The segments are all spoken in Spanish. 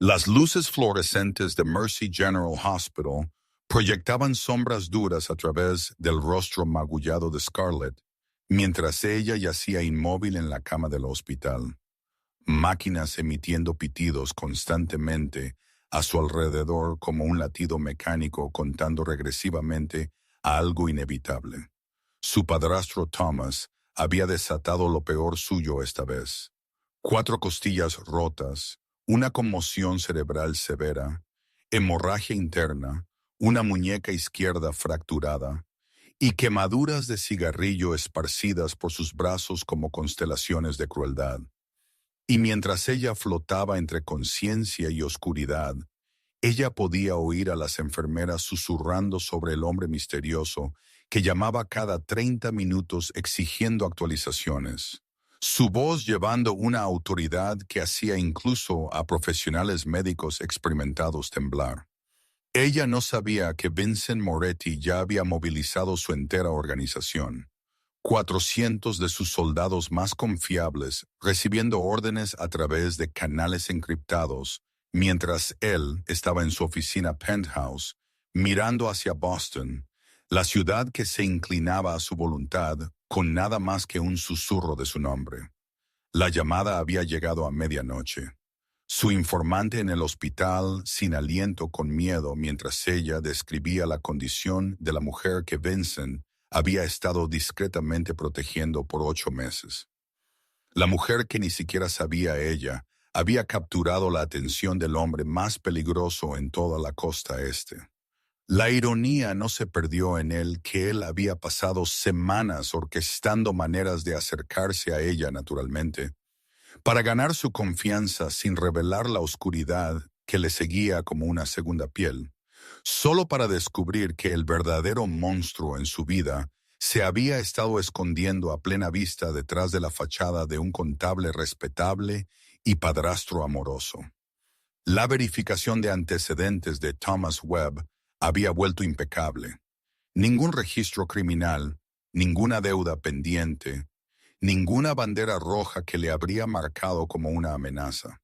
Las luces fluorescentes de Mercy General Hospital proyectaban sombras duras a través del rostro magullado de Scarlett, mientras ella yacía inmóvil en la cama del hospital. Máquinas emitiendo pitidos constantemente a su alrededor como un latido mecánico contando regresivamente a algo inevitable. Su padrastro Thomas había desatado lo peor suyo esta vez. 4 costillas rotas, una conmoción cerebral severa, hemorragia interna, una muñeca izquierda fracturada y quemaduras de cigarrillo esparcidas por sus brazos como constelaciones de crueldad. Y mientras ella flotaba entre conciencia y oscuridad, ella podía oír a las enfermeras susurrando sobre el hombre misterioso que llamaba cada 30 minutos exigiendo actualizaciones. Su voz llevando una autoridad que hacía incluso a profesionales médicos experimentados temblar. Ella no sabía que Vincent Moretti ya había movilizado su entera organización. 400 de sus soldados más confiables recibiendo órdenes a través de canales encriptados, mientras él estaba en su oficina penthouse, mirando hacia Boston, la ciudad que se inclinaba a su voluntad con nada más que un susurro de su nombre. La llamada había llegado a medianoche. Su informante en el hospital, sin aliento, con miedo, mientras ella describía la condición de la mujer que Vincent había estado discretamente protegiendo por 8 meses. La mujer que ni siquiera sabía ella había capturado la atención del hombre más peligroso en toda la costa este. La ironía no se perdió en él que él había pasado semanas orquestando maneras de acercarse a ella naturalmente, para ganar su confianza sin revelar la oscuridad que le seguía como una segunda piel, solo para descubrir que el verdadero monstruo en su vida se había estado escondiendo a plena vista detrás de la fachada de un contable respetable y padrastro amoroso. La verificación de antecedentes de Thomas Webb había vuelto impecable. Ningún registro criminal, ninguna deuda pendiente, ninguna bandera roja que le habría marcado como una amenaza.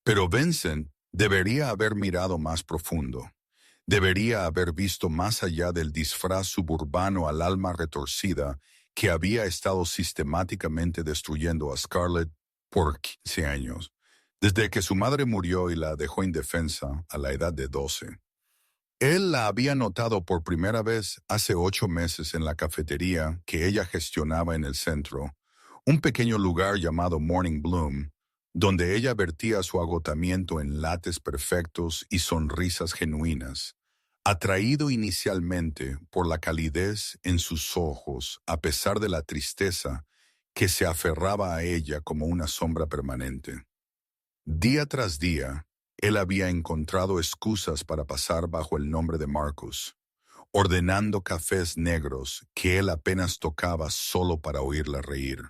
Pero Vincent debería haber mirado más profundo. Debería haber visto más allá del disfraz suburbano al alma retorcida que había estado sistemáticamente destruyendo a Scarlett por 15 años, desde que su madre murió y la dejó indefensa a la edad de 12. Él la había notado por primera vez hace 8 meses en la cafetería que ella gestionaba en el centro, un pequeño lugar llamado Morning Bloom, donde ella vertía su agotamiento en lates perfectos y sonrisas genuinas, atraído inicialmente por la calidez en sus ojos a pesar de la tristeza que se aferraba a ella como una sombra permanente. Día tras día, él había encontrado excusas para pasar bajo el nombre de Marcus, ordenando cafés negros que él apenas tocaba solo para oírla reír,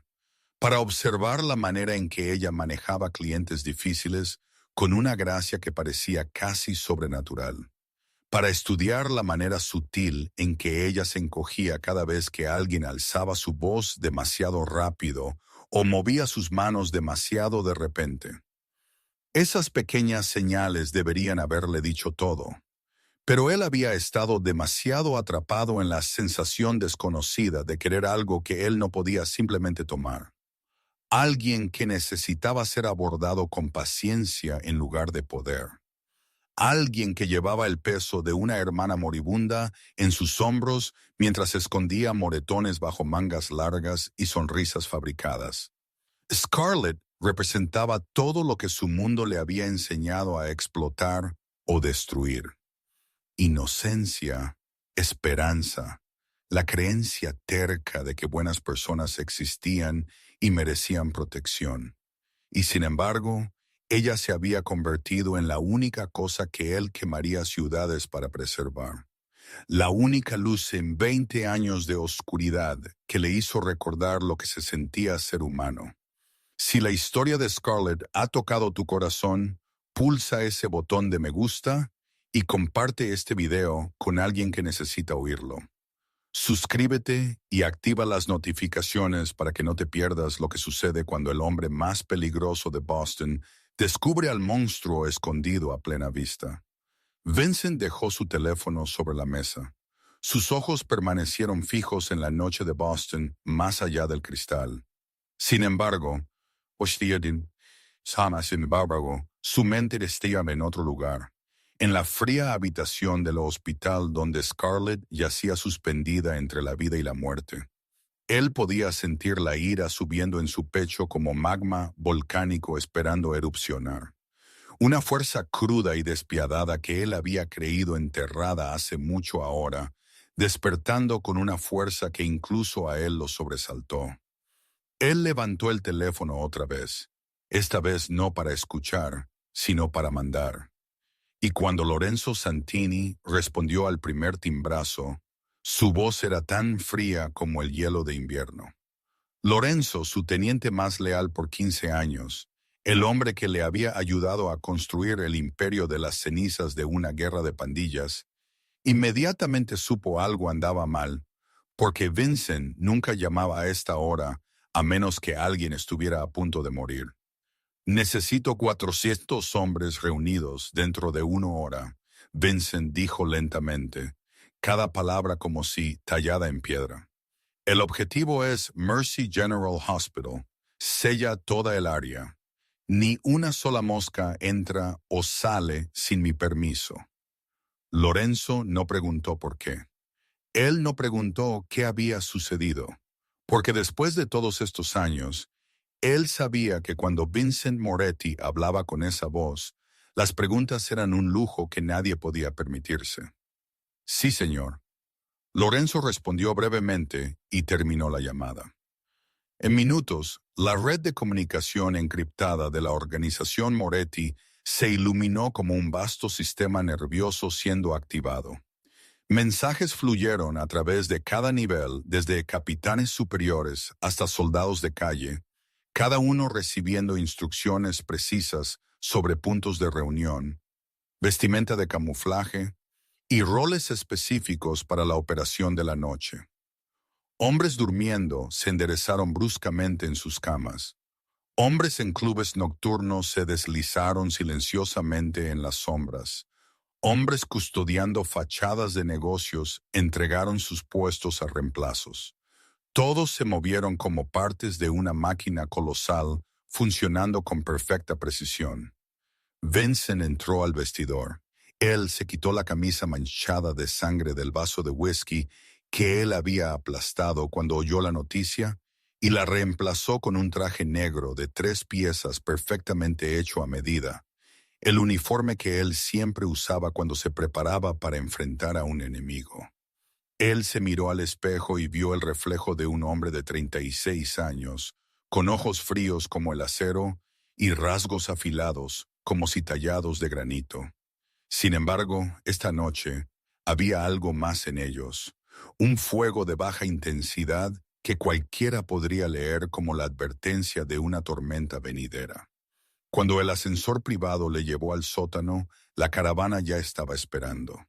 para observar la manera en que ella manejaba clientes difíciles con una gracia que parecía casi sobrenatural, para estudiar la manera sutil en que ella se encogía cada vez que alguien alzaba su voz demasiado rápido o movía sus manos demasiado de repente. Esas pequeñas señales deberían haberle dicho todo, pero él había estado demasiado atrapado en la sensación desconocida de querer algo que él no podía simplemente tomar. Alguien que necesitaba ser abordado con paciencia en lugar de poder. Alguien que llevaba el peso de una hermana moribunda en sus hombros mientras escondía moretones bajo mangas largas y sonrisas fabricadas. Scarlett representaba todo lo que su mundo le había enseñado a explotar o destruir. Inocencia, esperanza, la creencia terca de que buenas personas existían y merecían protección. Y sin embargo, ella se había convertido en la única cosa que él quemaría ciudades para preservar. La única luz en 20 años de oscuridad que le hizo recordar lo que se sentía ser humano. Si la historia de Scarlett ha tocado tu corazón, pulsa ese botón de me gusta y comparte este video con alguien que necesita oírlo. Suscríbete y activa las notificaciones para que no te pierdas lo que sucede cuando el hombre más peligroso de Boston Descubre al monstruo escondido a plena vista. Vincent dejó su teléfono sobre la mesa. Sus ojos permanecieron fijos en la noche de Boston, más allá del cristal. Sin embargo, su mente estaba en otro lugar, en la fría habitación del hospital donde Scarlett yacía suspendida entre la vida y la muerte. Él podía sentir la ira subiendo en su pecho como magma volcánico esperando erupcionar. Una fuerza cruda y despiadada que él había creído enterrada hace mucho ahora, despertando con una fuerza que incluso a él lo sobresaltó. Él levantó el teléfono otra vez, esta vez no para escuchar, sino para mandar. Y cuando Lorenzo Santini respondió al primer timbrazo, su voz era tan fría como el hielo de invierno. Lorenzo, su teniente más leal por 15 años, el hombre que le había ayudado a construir el imperio de las cenizas de una guerra de pandillas, inmediatamente supo algo andaba mal, porque Vincent nunca llamaba a esta hora a menos que alguien estuviera a punto de morir. Necesito 400 hombres reunidos dentro de 1 hora, Vincent dijo lentamente, cada palabra como si tallada en piedra. El objetivo es Mercy General Hospital. Sella toda el área. Ni una sola mosca entra o sale sin mi permiso. Lorenzo no preguntó por qué. Él no preguntó qué había sucedido, porque después de todos estos años, él sabía que cuando Vincent Moretti hablaba con esa voz, las preguntas eran un lujo que nadie podía permitirse. Sí, señor. Lorenzo respondió brevemente y terminó la llamada. En minutos, la red de comunicación encriptada de la organización Moretti se iluminó como un vasto sistema nervioso siendo activado. Mensajes fluyeron a través de cada nivel, desde capitanes superiores hasta soldados de calle, cada uno recibiendo instrucciones precisas sobre puntos de reunión, vestimenta de camuflaje y roles específicos para la operación de la noche. Hombres durmiendo se enderezaron bruscamente en sus camas. Hombres en clubes nocturnos se deslizaron silenciosamente en las sombras. Hombres custodiando fachadas de negocios entregaron sus puestos a reemplazos. Todos se movieron como partes de una máquina colosal funcionando con perfecta precisión. Vincent entró al vestidor. Él se quitó la camisa manchada de sangre del vaso de whisky que él había aplastado cuando oyó la noticia y la reemplazó con un traje negro de 3 piezas perfectamente hecho a medida, el uniforme que él siempre usaba cuando se preparaba para enfrentar a un enemigo. Él se miró al espejo y vio el reflejo de un hombre de 36 años, con ojos fríos como el acero y rasgos afilados como si tallados de granito. Sin embargo, esta noche había algo más en ellos, un fuego de baja intensidad que cualquiera podría leer como la advertencia de una tormenta venidera. Cuando el ascensor privado le llevó al sótano, la caravana ya estaba esperando.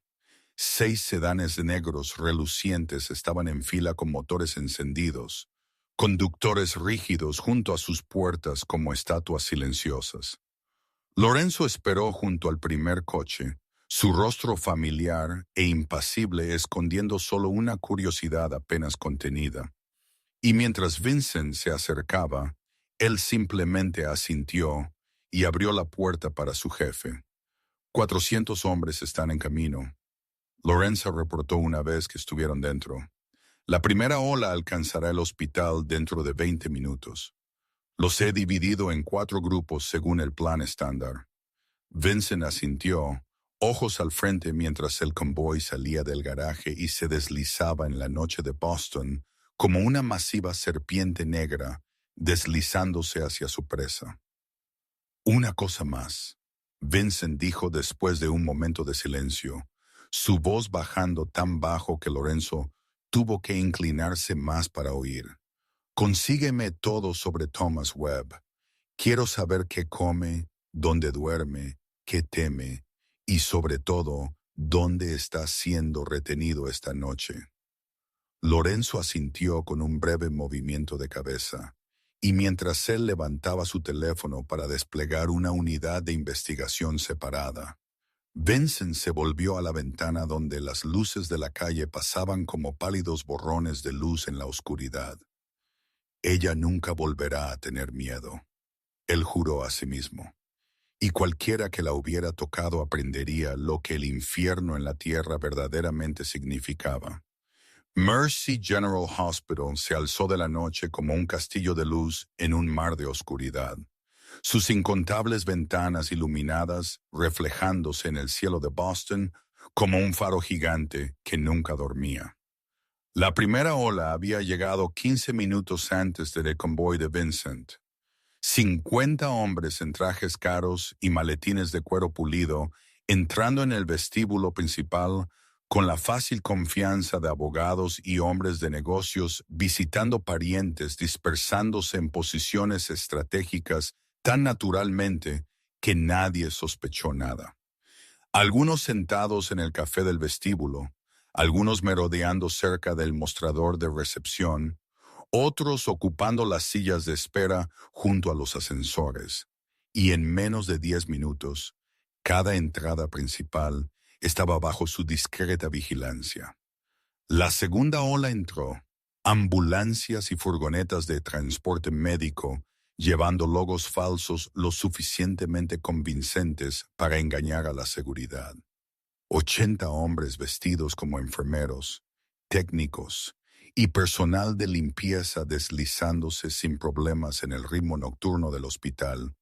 6 sedanes negros relucientes estaban en fila con motores encendidos, conductores rígidos junto a sus puertas como estatuas silenciosas. Lorenzo esperó junto al primer coche, su rostro familiar e impasible escondiendo solo una curiosidad apenas contenida. Y mientras Vincent se acercaba, él simplemente asintió y abrió la puerta para su jefe. 400 hombres están en camino. Lorenzo reportó una vez que estuvieron dentro. La primera ola alcanzará el hospital dentro de 20 minutos. Los he dividido en 4 grupos según el plan estándar. Vincent asintió, ojos al frente mientras el convoy salía del garaje y se deslizaba en la noche de Boston como una masiva serpiente negra deslizándose hacia su presa. Una cosa más, Vincent dijo después de un momento de silencio, su voz bajando tan bajo que Lorenzo tuvo que inclinarse más para oír. Consígueme todo sobre Thomas Webb. Quiero saber qué come, dónde duerme, qué teme y sobre todo, dónde está siendo retenido esta noche. Lorenzo asintió con un breve movimiento de cabeza y mientras él levantaba su teléfono para desplegar una unidad de investigación separada, Vincent se volvió a la ventana donde las luces de la calle pasaban como pálidos borrones de luz en la oscuridad. Ella nunca volverá a tener miedo, él juró a sí mismo, y cualquiera que la hubiera tocado aprendería lo que el infierno en la tierra verdaderamente significaba. Mercy General Hospital se alzó de la noche como un castillo de luz en un mar de oscuridad, sus incontables ventanas iluminadas reflejándose en el cielo de Boston como un faro gigante que nunca dormía. La primera ola había llegado 15 minutos antes del convoy de Vincent. 50 hombres en trajes caros y maletines de cuero pulido entrando en el vestíbulo principal con la fácil confianza de abogados y hombres de negocios visitando parientes dispersándose en posiciones estratégicas tan naturalmente que nadie sospechó nada. Algunos sentados en el café del vestíbulo, algunos merodeando cerca del mostrador de recepción, otros ocupando las sillas de espera junto a los ascensores. Y en menos de 10 minutos, cada entrada principal estaba bajo su discreta vigilancia. La segunda ola entró, ambulancias y furgonetas de transporte médico, llevando logos falsos lo suficientemente convincentes para engañar a la seguridad. 80 hombres vestidos como enfermeros, técnicos y personal de limpieza deslizándose sin problemas en el ritmo nocturno del hospital,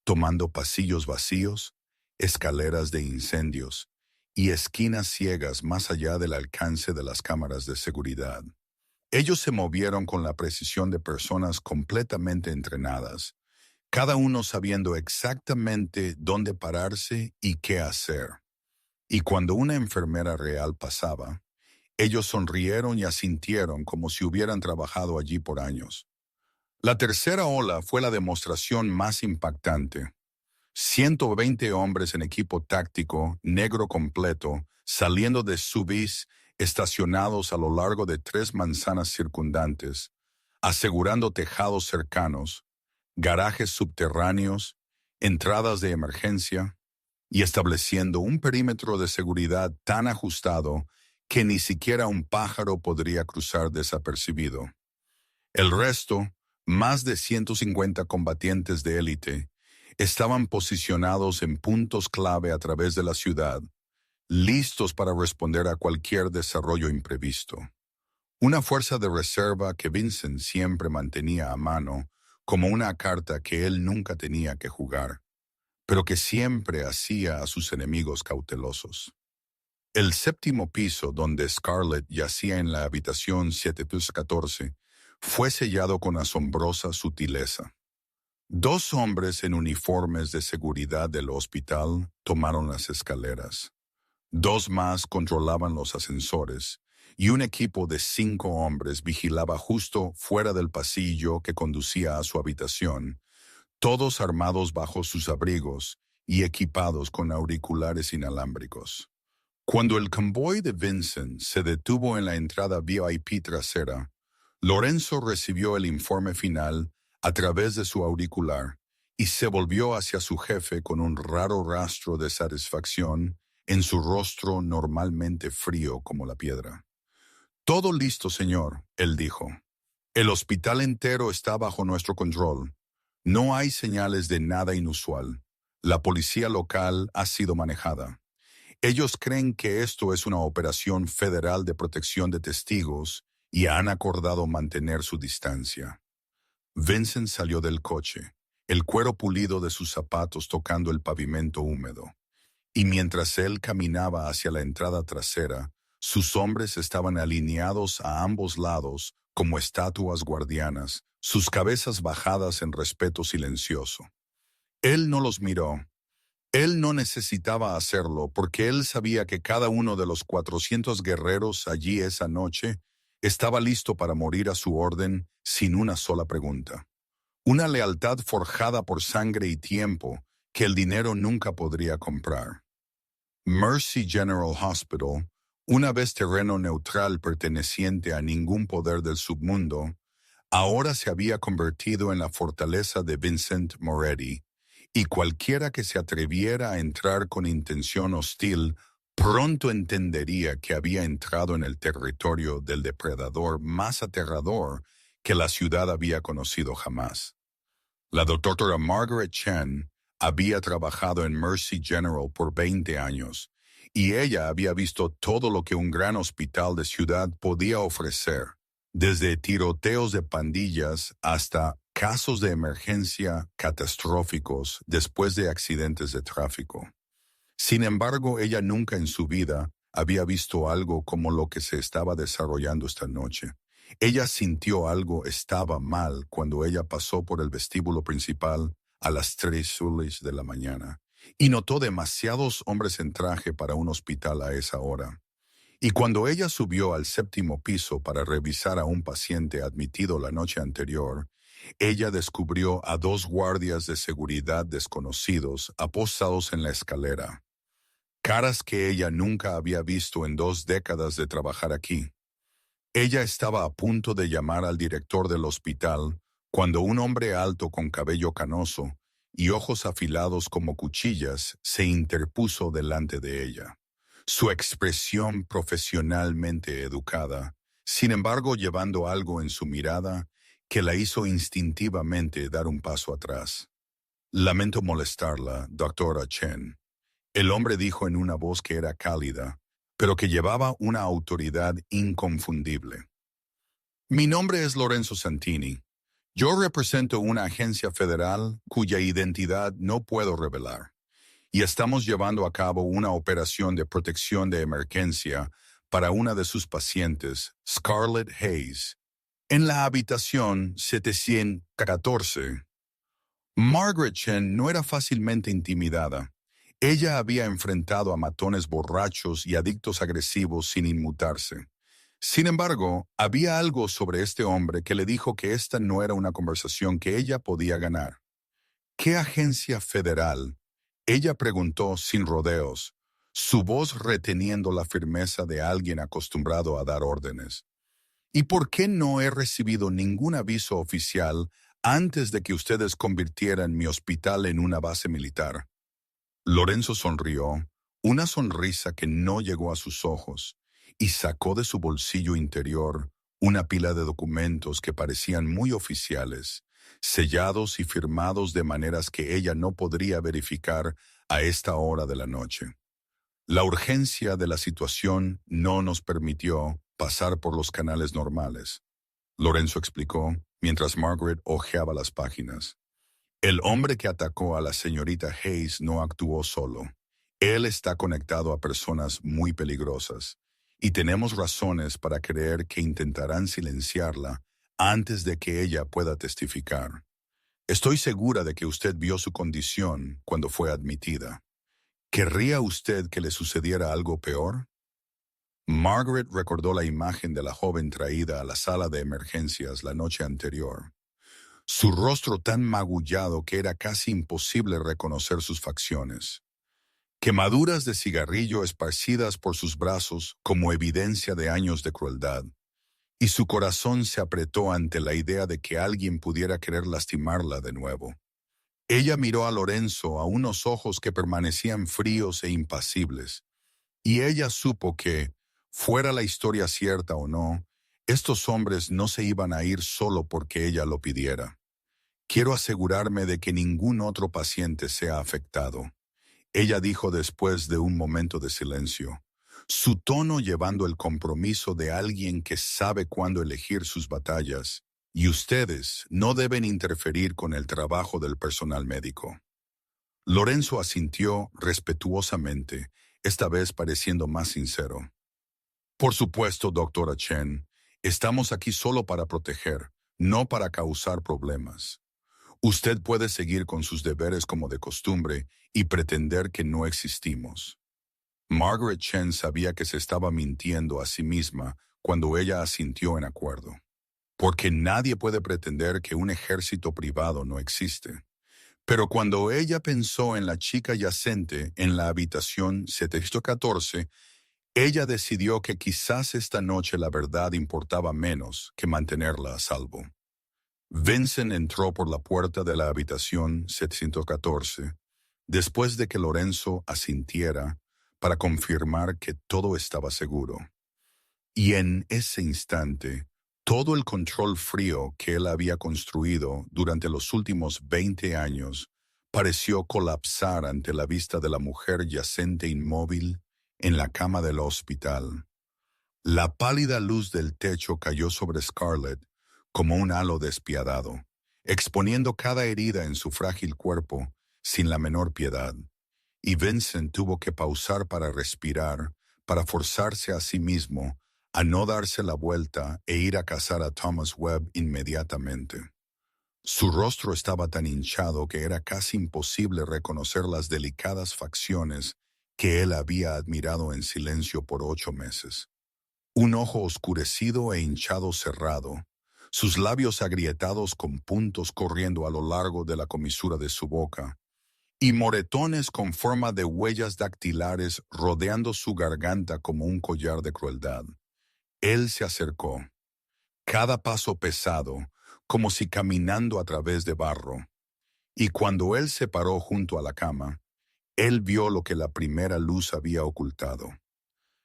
tomando pasillos vacíos, escaleras de incendios y esquinas ciegas más allá del alcance de las cámaras de seguridad. Ellos se movieron con la precisión de personas completamente entrenadas, cada uno sabiendo exactamente dónde pararse y qué hacer. Y cuando una enfermera real pasaba, ellos sonrieron y asintieron como si hubieran trabajado allí por años. La tercera ola fue la demostración más impactante. 120 hombres en equipo táctico, negro completo, saliendo de subis estacionados a lo largo de 3 manzanas circundantes, asegurando tejados cercanos, garajes subterráneos, entradas de emergencia, y estableciendo un perímetro de seguridad tan ajustado que ni siquiera un pájaro podría cruzar desapercibido. El resto, más de 150 combatientes de élite, estaban posicionados en puntos clave a través de la ciudad, listos para responder a cualquier desarrollo imprevisto. Una fuerza de reserva que Vincent siempre mantenía a mano como una carta que él nunca tenía que jugar, pero que siempre hacía a sus enemigos cautelosos. El séptimo piso, donde Scarlett yacía en la habitación 714, fue sellado con asombrosa sutileza. 2 hombres en uniformes de seguridad del hospital tomaron las escaleras. 2 más controlaban los ascensores, y un equipo de 5 hombres vigilaba justo fuera del pasillo que conducía a su habitación, todos armados bajo sus abrigos y equipados con auriculares inalámbricos. Cuando el convoy de Vincent se detuvo en la entrada VIP trasera, Lorenzo recibió el informe final a través de su auricular y se volvió hacia su jefe con un raro rastro de satisfacción en su rostro normalmente frío como la piedra. «Todo listo, señor», él dijo. «El hospital entero está bajo nuestro control. No hay señales de nada inusual. La policía local ha sido manejada. Ellos creen que esto es una operación federal de protección de testigos y han acordado mantener su distancia». Vincent salió del coche, el cuero pulido de sus zapatos tocando el pavimento húmedo. Y mientras él caminaba hacia la entrada trasera, sus hombres estaban alineados a ambos lados como estatuas guardianas, sus cabezas bajadas en respeto silencioso. Él no los miró. Él no necesitaba hacerlo porque él sabía que cada uno de los 400 guerreros allí esa noche estaba listo para morir a su orden sin una sola pregunta. Una lealtad forjada por sangre y tiempo que el dinero nunca podría comprar. Mercy General Hospital, una vez terreno neutral perteneciente a ningún poder del submundo, ahora se había convertido en la fortaleza de Vincent Moretti, y cualquiera que se atreviera a entrar con intención hostil pronto entendería que había entrado en el territorio del depredador más aterrador que la ciudad había conocido jamás. La doctora Margaret Chen había trabajado en Mercy General por 20 años, y ella había visto todo lo que un gran hospital de ciudad podía ofrecer, desde tiroteos de pandillas hasta casos de emergencia catastróficos después de accidentes de tráfico. Sin embargo, ella nunca en su vida había visto algo como lo que se estaba desarrollando esta noche. Ella sintió algo estaba mal cuando ella pasó por el vestíbulo principal a las 3:00 de la mañana y notó demasiados hombres en traje para un hospital a esa hora. Y cuando ella subió al 7º piso para revisar a un paciente admitido la noche anterior, ella descubrió a 2 guardias de seguridad desconocidos apostados en la escalera. Caras que ella nunca había visto en 2 décadas de trabajar aquí. Ella estaba a punto de llamar al director del hospital cuando un hombre alto con cabello canoso y ojos afilados como cuchillas se interpuso delante de ella. Su expresión profesionalmente educada, sin embargo llevando algo en su mirada que la hizo instintivamente dar un paso atrás. «Lamento molestarla, doctora Chen», el hombre dijo en una voz que era cálida, pero que llevaba una autoridad inconfundible. «Mi nombre es Lorenzo Santini. Yo represento una agencia federal cuya identidad no puedo revelar, y estamos llevando a cabo una operación de protección de emergencia para una de sus pacientes, Scarlett Hayes, en la habitación 714. Margaret Chen no era fácilmente intimidada. Ella había enfrentado a matones borrachos y adictos agresivos sin inmutarse. Sin embargo, había algo sobre este hombre que le dijo que esta no era una conversación que ella podía ganar. «¿Qué agencia federal?», ella preguntó sin rodeos, su voz reteniendo la firmeza de alguien acostumbrado a dar órdenes. «¿Y por qué no he recibido ningún aviso oficial antes de que ustedes convirtieran mi hospital en una base militar?» Lorenzo sonrió, una sonrisa que no llegó a sus ojos, y sacó de su bolsillo interior una pila de documentos que parecían muy oficiales, sellados y firmados de maneras que ella no podría verificar a esta hora de la noche. La urgencia de la situación no nos permitió pasar por los canales normales, Lorenzo explicó, mientras Margaret hojeaba las páginas. El hombre que atacó a la señorita Hayes no actuó solo. Él está conectado a personas muy peligrosas, y tenemos razones para creer que intentarán silenciarla antes de que ella pueda testificar. Estoy segura de que usted vio su condición cuando fue admitida. ¿Querría usted que le sucediera algo peor? Margaret recordó la imagen de la joven traída a la sala de emergencias la noche anterior. Su rostro tan magullado que era casi imposible reconocer sus facciones. Quemaduras de cigarrillo esparcidas por sus brazos como evidencia de años de crueldad. Y su corazón se apretó ante la idea de que alguien pudiera querer lastimarla de nuevo. Ella miró a Lorenzo a unos ojos que permanecían fríos e impasibles, y ella supo que, fuera la historia cierta o no, estos hombres no se iban a ir solo porque ella lo pidiera. «Quiero asegurarme de que ningún otro paciente sea afectado», ella dijo después de un momento de silencio, su tono llevando el compromiso de alguien que sabe cuándo elegir sus batallas, «y ustedes no deben interferir con el trabajo del personal médico». Lorenzo asintió respetuosamente, esta vez pareciendo más sincero. «Por supuesto, doctora Chen, estamos aquí solo para proteger, no para causar problemas. Usted puede seguir con sus deberes como de costumbre y pretender que no existimos». Margaret Chen sabía que se estaba mintiendo a sí misma cuando ella asintió en acuerdo, porque nadie puede pretender que un ejército privado no existe. Pero cuando ella pensó en la chica yacente en la habitación 714, ella decidió que quizás esta noche la verdad importaba menos que mantenerla a salvo. Vincent entró por la puerta de la habitación 714, después de que Lorenzo asintiera para confirmar que todo estaba seguro. Y en ese instante, todo el control frío que él había construido durante los últimos 20 años pareció colapsar ante la vista de la mujer yacente inmóvil en la cama del hospital. La pálida luz del techo cayó sobre Scarlett como un halo despiadado, exponiendo cada herida en su frágil cuerpo sin la menor piedad. Y Vincent tuvo que pausar para respirar, para forzarse a sí mismo a no darse la vuelta e ir a cazar a Thomas Webb inmediatamente. Su rostro estaba tan hinchado que era casi imposible reconocer las delicadas facciones que él había admirado en silencio por 8 meses. Un ojo oscurecido e hinchado cerrado, sus labios agrietados con puntos corriendo a lo largo de la comisura de su boca, y moretones con forma de huellas dactilares rodeando su garganta como un collar de crueldad. Él se acercó, cada paso pesado, como si caminando a través de barro, y cuando él se paró junto a la cama, él vio lo que la primera luz había ocultado.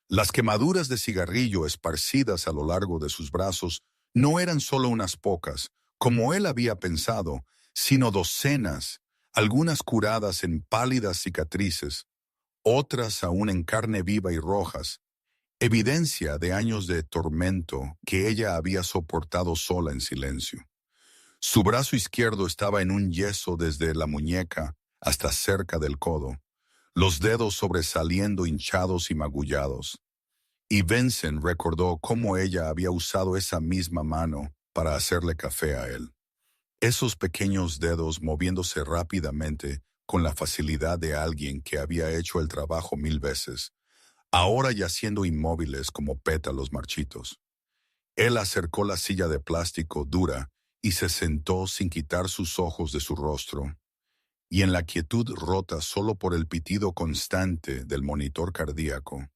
Las quemaduras de cigarrillo esparcidas a lo largo de sus brazos no eran solo unas pocas, como él había pensado, sino docenas, algunas curadas en pálidas cicatrices, otras aún en carne viva y rojas, evidencia de años de tormento que ella había soportado sola en silencio. Su brazo izquierdo estaba en un yeso desde la muñeca hasta cerca del codo, los dedos sobresaliendo hinchados y magullados. Y Vincent recordó cómo ella había usado esa misma mano para hacerle café a él. Esos pequeños dedos moviéndose rápidamente con la facilidad de alguien que había hecho el trabajo 1000 veces, ahora yaciendo inmóviles como pétalos marchitos. Él acercó la silla de plástico dura y se sentó sin quitar sus ojos de su rostro, y en la quietud rota solo por el pitido constante del monitor cardíaco,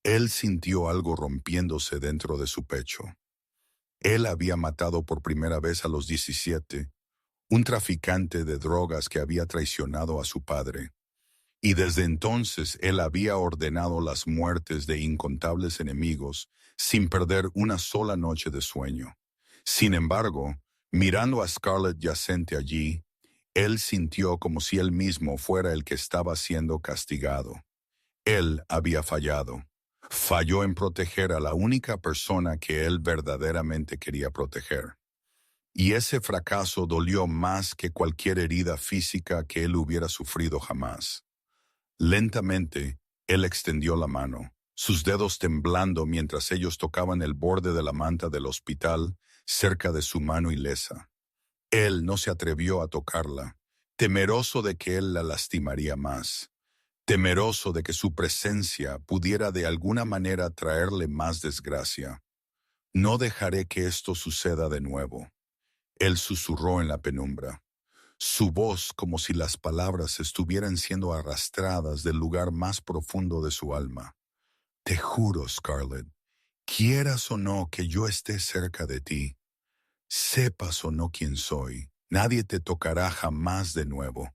él sintió algo rompiéndose dentro de su pecho. Él había matado por primera vez a los 17, un traficante de drogas que había traicionado a su padre, y desde entonces él había ordenado las muertes de incontables enemigos sin perder una sola noche de sueño. Sin embargo, mirando a Scarlett yacente allí, él sintió como si él mismo fuera el que estaba siendo castigado. Él había fallado. Falló en proteger a la única persona que él verdaderamente quería proteger. Y ese fracaso dolió más que cualquier herida física que él hubiera sufrido jamás. Lentamente, él extendió la mano, sus dedos temblando mientras ellos tocaban el borde de la manta del hospital cerca de su mano ilesa. Él no se atrevió a tocarla, temeroso de que él la lastimaría más, temeroso de que su presencia pudiera de alguna manera traerle más desgracia. No dejaré que esto suceda de nuevo. Él susurró en la penumbra, su voz como si las palabras estuvieran siendo arrastradas del lugar más profundo de su alma. Te juro, Scarlett, quieras o no que yo esté cerca de ti, sepas o no quién soy, nadie te tocará jamás de nuevo.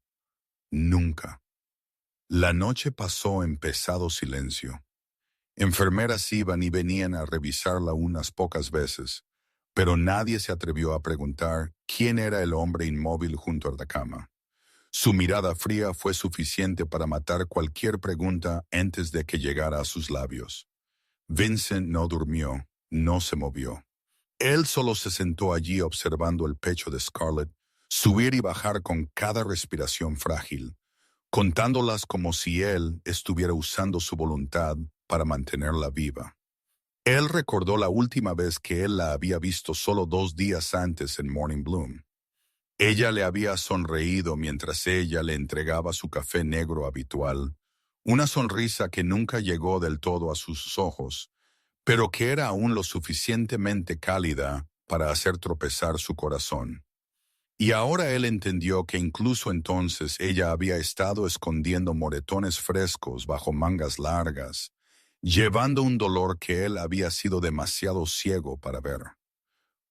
Nunca. La noche pasó en pesado silencio. Enfermeras iban y venían a revisarla unas pocas veces, pero nadie se atrevió a preguntar quién era el hombre inmóvil junto a la cama. Su mirada fría fue suficiente para matar cualquier pregunta antes de que llegara a sus labios. Vincent no durmió, no se movió. Él solo se sentó allí observando el pecho de Scarlett subir y bajar con cada respiración frágil, contándolas como si él estuviera usando su voluntad para mantenerla viva. Él recordó la última vez que él la había visto solo 2 días antes en Morning Bloom. Ella le había sonreído mientras ella le entregaba su café negro habitual, una sonrisa que nunca llegó del todo a sus ojos, pero que era aún lo suficientemente cálida para hacer tropezar su corazón. Y ahora él entendió que incluso entonces ella había estado escondiendo moretones frescos bajo mangas largas, llevando un dolor que él había sido demasiado ciego para ver.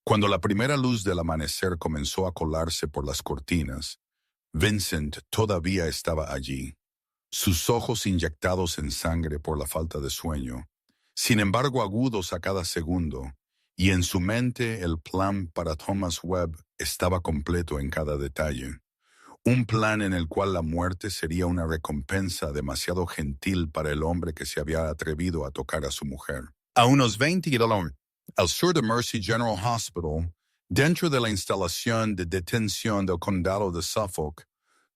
Cuando la primera luz del amanecer comenzó a colarse por las cortinas, Vincent todavía estaba allí, sus ojos inyectados en sangre por la falta de sueño, sin embargo agudos a cada segundo, y en su mente el plan para Thomas Webb estaba completo en cada detalle. Un plan en el cual la muerte sería una recompensa demasiado gentil para el hombre que se había atrevido a tocar a su mujer. A unos 20 kilómetros al sur de Mercy General Hospital, dentro de la instalación de detención del condado de Suffolk,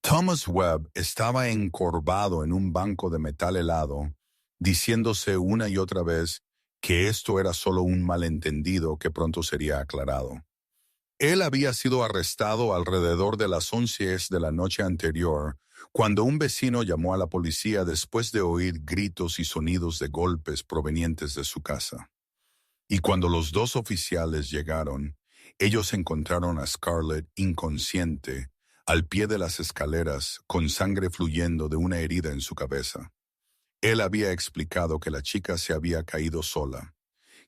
Thomas Webb estaba encorvado en un banco de metal helado, diciéndose una y otra vez que esto era solo un malentendido que pronto sería aclarado. Él había sido arrestado alrededor de las 11 de la noche anterior, cuando un vecino llamó a la policía después de oír gritos y sonidos de golpes provenientes de su casa. Y cuando los dos oficiales llegaron, ellos encontraron a Scarlett inconsciente, al pie de las escaleras, con sangre fluyendo de una herida en su cabeza. Él había explicado que la chica se había caído sola,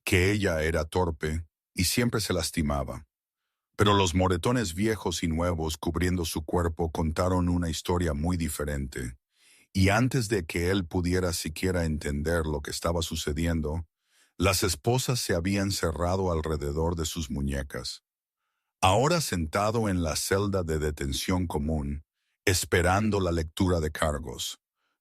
que ella era torpe y siempre se lastimaba. Pero los moretones viejos y nuevos cubriendo su cuerpo contaron una historia muy diferente, y antes de que él pudiera siquiera entender lo que estaba sucediendo, las esposas se habían cerrado alrededor de sus muñecas. Ahora sentado en la celda de detención común, esperando la lectura de cargos,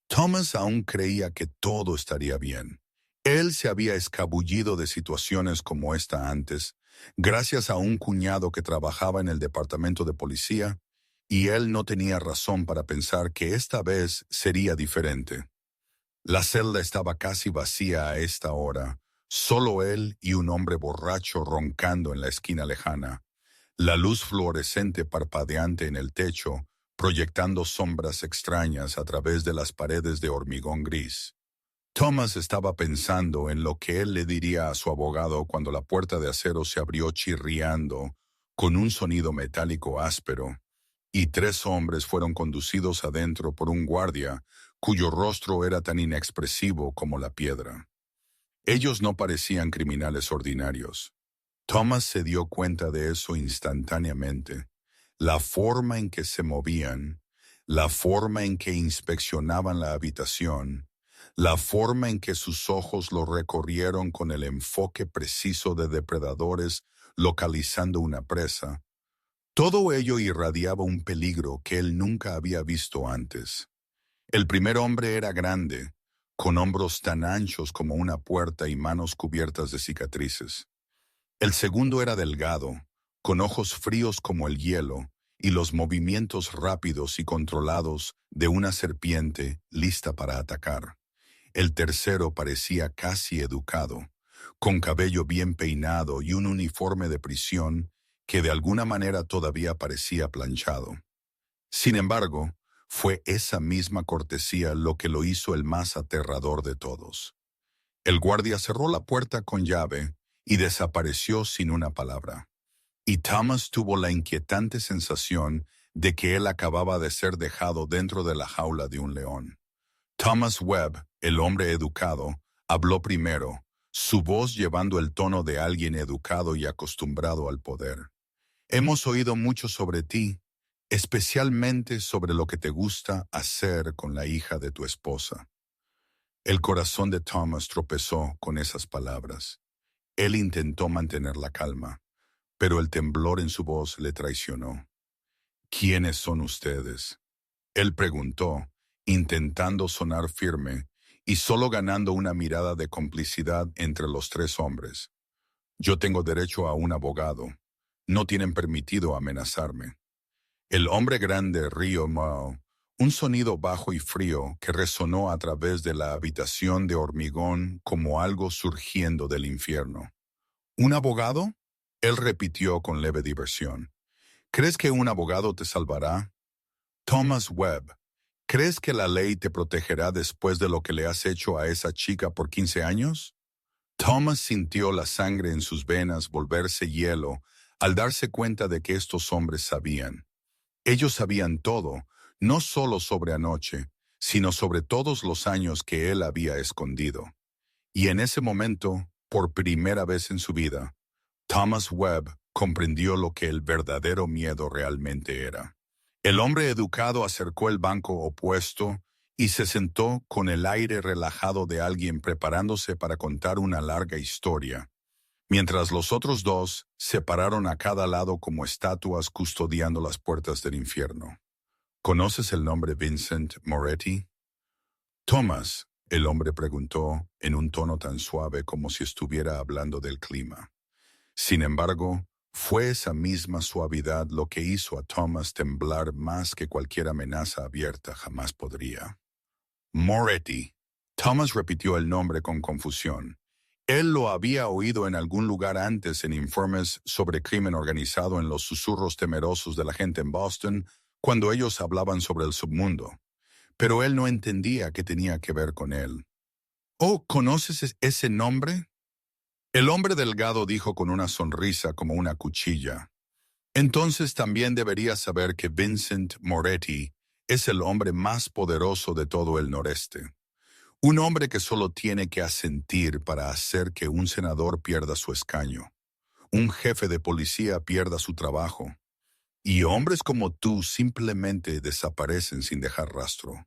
Thomas aún creía que todo estaría bien. Él se había escabullido de situaciones como esta antes, gracias a un cuñado que trabajaba en el departamento de policía, y él no tenía razón para pensar que esta vez sería diferente. La celda estaba casi vacía a esta hora, solo él y un hombre borracho roncando en la esquina lejana, la luz fluorescente parpadeante en el techo, proyectando sombras extrañas a través de las paredes de hormigón gris. Thomas estaba pensando en lo que él le diría a su abogado cuando la puerta de acero se abrió chirriando con un sonido metálico áspero, y 3 hombres fueron conducidos adentro por un guardia cuyo rostro era tan inexpresivo como la piedra. Ellos no parecían criminales ordinarios. Thomas se dio cuenta de eso instantáneamente. La forma en que se movían, la forma en que inspeccionaban la habitación, la forma en que sus ojos lo recorrieron con el enfoque preciso de depredadores localizando una presa, todo ello irradiaba un peligro que él nunca había visto antes. El primer hombre era grande, con hombros tan anchos como una puerta y manos cubiertas de cicatrices. El segundo era delgado, con ojos fríos como el hielo y los movimientos rápidos y controlados de una serpiente lista para atacar. El tercero parecía casi educado, con cabello bien peinado y un uniforme de prisión que de alguna manera todavía parecía planchado. Sin embargo, fue esa misma cortesía lo que lo hizo el más aterrador de todos. El guardia cerró la puerta con llave y desapareció sin una palabra. Y Thomas tuvo la inquietante sensación de que él acababa de ser dejado dentro de la jaula de un león. Thomas Webb, el hombre educado, habló primero, su voz llevando el tono de alguien educado y acostumbrado al poder. Hemos oído mucho sobre ti, especialmente sobre lo que te gusta hacer con la hija de tu esposa. El corazón de Thomas tropezó con esas palabras. Él intentó mantener la calma, pero el temblor en su voz le traicionó. ¿Quiénes son ustedes?, él preguntó, intentando sonar firme y solo ganando una mirada de complicidad entre los 3 hombres. Yo tengo derecho a un abogado. No tienen permitido amenazarme. El hombre grande rió Mao, un sonido bajo y frío que resonó a través de la habitación de hormigón como algo surgiendo del infierno. ¿Un abogado?, él repitió con leve diversión. ¿Crees que un abogado te salvará? Thomas Webb, ¿crees que la ley te protegerá después de lo que le has hecho a esa chica por 15 años? Thomas sintió la sangre en sus venas volverse hielo al darse cuenta de que estos hombres sabían. Ellos sabían todo, no solo sobre anoche, sino sobre todos los años que él había escondido. Y en ese momento, por primera vez en su vida, Thomas Webb comprendió lo que el verdadero miedo realmente era. El hombre educado acercó el banco opuesto y se sentó con el aire relajado de alguien preparándose para contar una larga historia, mientras los otros dos se pararon a cada lado como estatuas custodiando las puertas del infierno. ¿Conoces el nombre Vincent Moretti? Thomas, el hombre preguntó en un tono tan suave como si estuviera hablando del clima. Sin embargo, fue esa misma suavidad lo que hizo a Thomas temblar más que cualquier amenaza abierta jamás podría. Moretti. Thomas repitió el nombre con confusión. Él lo había oído en algún lugar antes en informes sobre crimen organizado en los susurros temerosos de la gente en Boston cuando ellos hablaban sobre el submundo. Pero él no entendía qué tenía que ver con él. «Oh, ¿conoces ese nombre?», el hombre delgado dijo con una sonrisa como una cuchilla. «Entonces también deberías saber que Vincent Moretti es el hombre más poderoso de todo el noreste. Un hombre que solo tiene que asentir para hacer que un senador pierda su escaño, un jefe de policía pierda su trabajo, y hombres como tú simplemente desaparecen sin dejar rastro».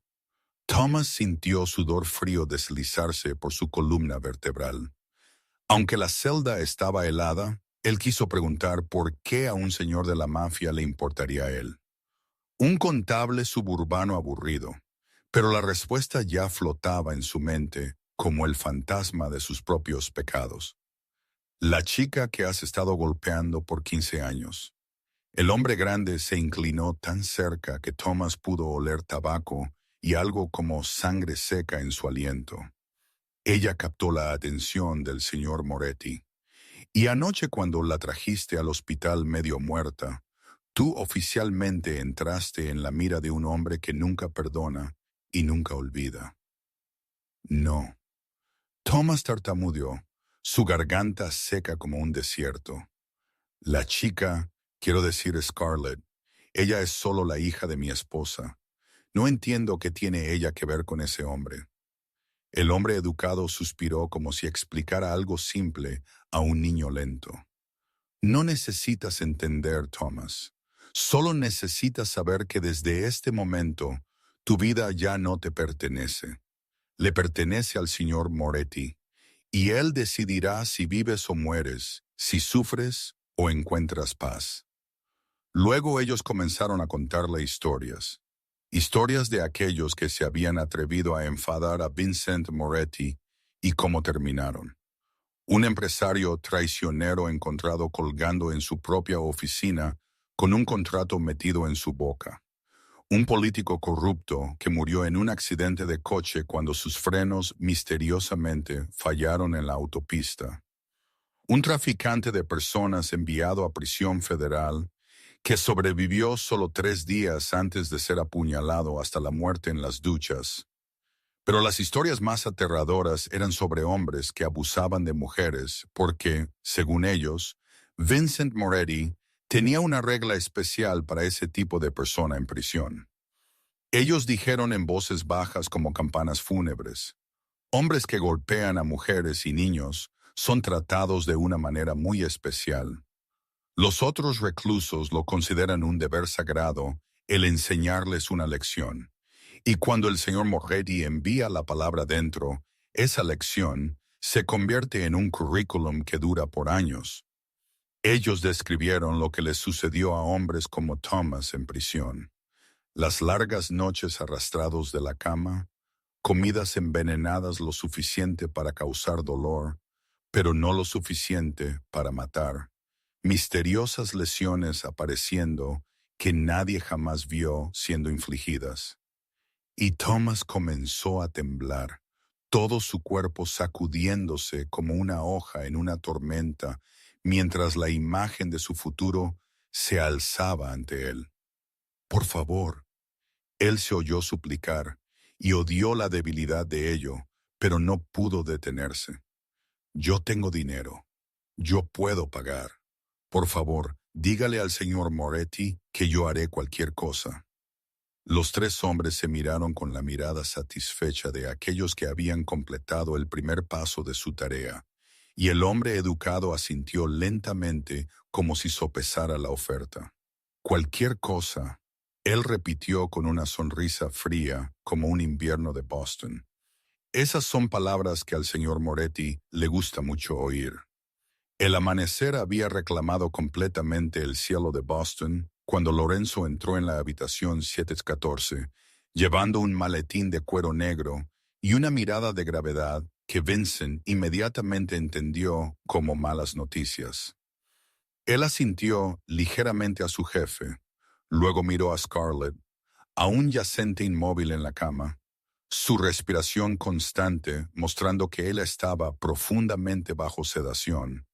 Thomas sintió sudor frío deslizarse por su columna vertebral. Aunque la celda estaba helada, él quiso preguntar por qué a un señor de la mafia le importaría a él. Un contable suburbano aburrido, pero la respuesta ya flotaba en su mente como el fantasma de sus propios pecados. La chica que has estado golpeando por 15 años. El hombre grande se inclinó tan cerca que Thomas pudo oler tabaco y algo como sangre seca en su aliento. Ella captó la atención del señor Moretti. «Y anoche cuando la trajiste al hospital medio muerta, tú oficialmente entraste en la mira de un hombre que nunca perdona y nunca olvida». «No». Thomas tartamudeó, su garganta seca como un desierto. «La chica, quiero decir Scarlett, ella es solo la hija de mi esposa. No entiendo qué tiene ella que ver con ese hombre». El hombre educado suspiró como si explicara algo simple a un niño lento. «No necesitas entender, Thomas. Solo necesitas saber que desde este momento tu vida ya no te pertenece. Le pertenece al señor Moretti, y él decidirá si vives o mueres, si sufres o encuentras paz». Luego ellos comenzaron a contarle historias. Historias de aquellos que se habían atrevido a enfadar a Vincent Moretti y cómo terminaron. Un empresario traicionero encontrado colgando en su propia oficina con un contrato metido en su boca. Un político corrupto que murió en un accidente de coche cuando sus frenos misteriosamente fallaron en la autopista. Un traficante de personas enviado a prisión federal que sobrevivió solo 3 días antes de ser apuñalado hasta la muerte en las duchas. Pero las historias más aterradoras eran sobre hombres que abusaban de mujeres porque, según ellos, Vincent Moretti tenía una regla especial para ese tipo de persona en prisión. Ellos dijeron en voces bajas como campanas fúnebres: «Hombres que golpean a mujeres y niños son tratados de una manera muy especial. Los otros reclusos lo consideran un deber sagrado el enseñarles una lección. Y cuando el señor Moretti envía la palabra dentro, esa lección se convierte en un currículum que dura por años». Ellos describieron lo que les sucedió a hombres como Thomas en prisión. Las largas noches arrastrados de la cama, comidas envenenadas lo suficiente para causar dolor, pero no lo suficiente para matar. Misteriosas lesiones apareciendo que nadie jamás vio siendo infligidas. Y Thomas comenzó a temblar, todo su cuerpo sacudiéndose como una hoja en una tormenta, mientras la imagen de su futuro se alzaba ante él. «Por favor». Él se oyó suplicar y odió la debilidad de ello, pero no pudo detenerse. «Yo tengo dinero. Yo puedo pagar. Por favor, dígale al señor Moretti que yo haré cualquier cosa». Los 3 hombres se miraron con la mirada satisfecha de aquellos que habían completado el primer paso de su tarea, y el hombre educado asintió lentamente como si sopesara la oferta. Cualquier cosa, él repitió con una sonrisa fría como un invierno de Boston. Esas son palabras que al señor Moretti le gusta mucho oír. El amanecer había reclamado completamente el cielo de Boston cuando Lorenzo entró en la habitación 714, llevando un maletín de cuero negro y una mirada de gravedad que Vincent inmediatamente entendió como malas noticias. Él asintió ligeramente a su jefe, luego miró a Scarlett, aún yacente inmóvil en la cama, su respiración constante mostrando que él estaba profundamente bajo sedación,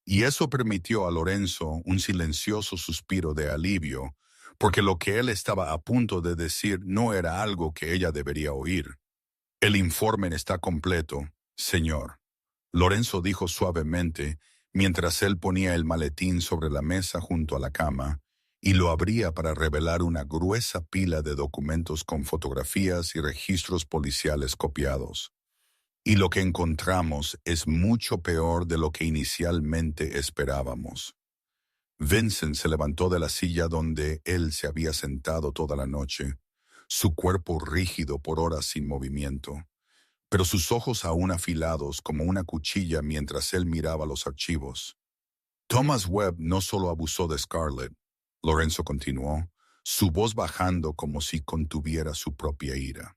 y eso permitió a Lorenzo un silencioso suspiro de alivio, porque lo que él estaba a punto de decir no era algo que ella debería oír. El informe está completo, señor. Lorenzo dijo suavemente, mientras él ponía el maletín sobre la mesa junto a la cama, y lo abría para revelar una gruesa pila de documentos con fotografías y registros policiales copiados. Y lo que encontramos es mucho peor de lo que inicialmente esperábamos. Vincent se levantó de la silla donde él se había sentado toda la noche, su cuerpo rígido por horas sin movimiento, pero sus ojos aún afilados como una cuchilla mientras él miraba los archivos. Thomas Webb no solo abusó de Scarlett, Lorenzo continuó, su voz bajando como si contuviera su propia ira.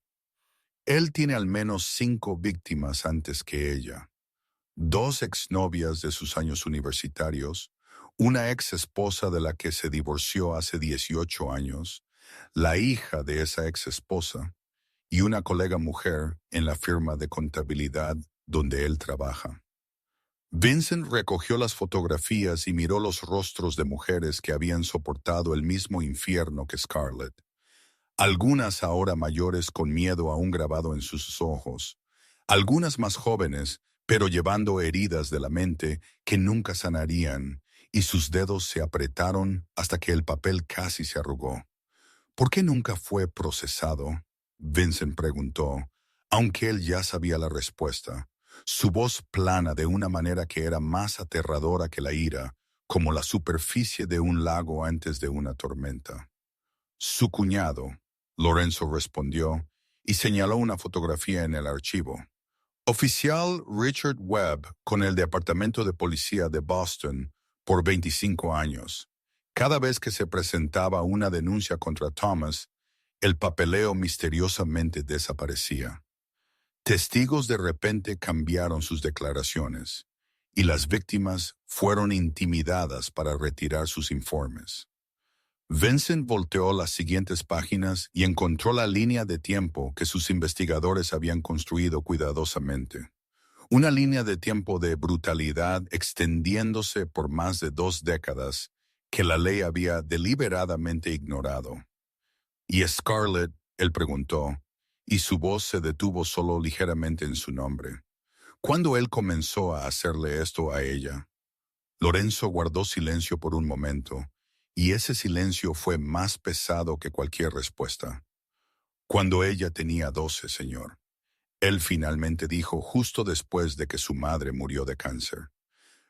Él tiene al menos 5 víctimas antes que ella. 2 exnovias de sus años universitarios, una ex esposa de la que se divorció hace 18 años, la hija de esa ex esposa y una colega mujer en la firma de contabilidad donde él trabaja. Vincent recogió las fotografías y miró los rostros de mujeres que habían soportado el mismo infierno que Scarlett. Algunas ahora mayores con miedo aún grabado en sus ojos, algunas más jóvenes, pero llevando heridas de la mente que nunca sanarían, y sus dedos se apretaron hasta que el papel casi se arrugó. ¿Por qué nunca fue procesado?, Vincent preguntó, aunque él ya sabía la respuesta, su voz plana de una manera que era más aterradora que la ira, como la superficie de un lago antes de una tormenta. Su cuñado, Lorenzo respondió, y señaló una fotografía en el archivo. Oficial Richard Webb con el Departamento de Policía de Boston por 25 años. Cada vez que se presentaba una denuncia contra Thomas, el papeleo misteriosamente desaparecía. Testigos de repente cambiaron sus declaraciones, y las víctimas fueron intimidadas para retirar sus informes. Vincent volteó las siguientes páginas y encontró la línea de tiempo que sus investigadores habían construido cuidadosamente. Una línea de tiempo de brutalidad extendiéndose por más de 2 décadas que la ley había deliberadamente ignorado. ¿Y Scarlett?, él preguntó, y su voz se detuvo solo ligeramente en su nombre. ¿Cuándo él comenzó a hacerle esto a ella? Lorenzo guardó silencio por un momento, y ese silencio fue más pesado que cualquier respuesta. Cuando ella tenía 12, señor. Él finalmente dijo justo después de que su madre murió de cáncer.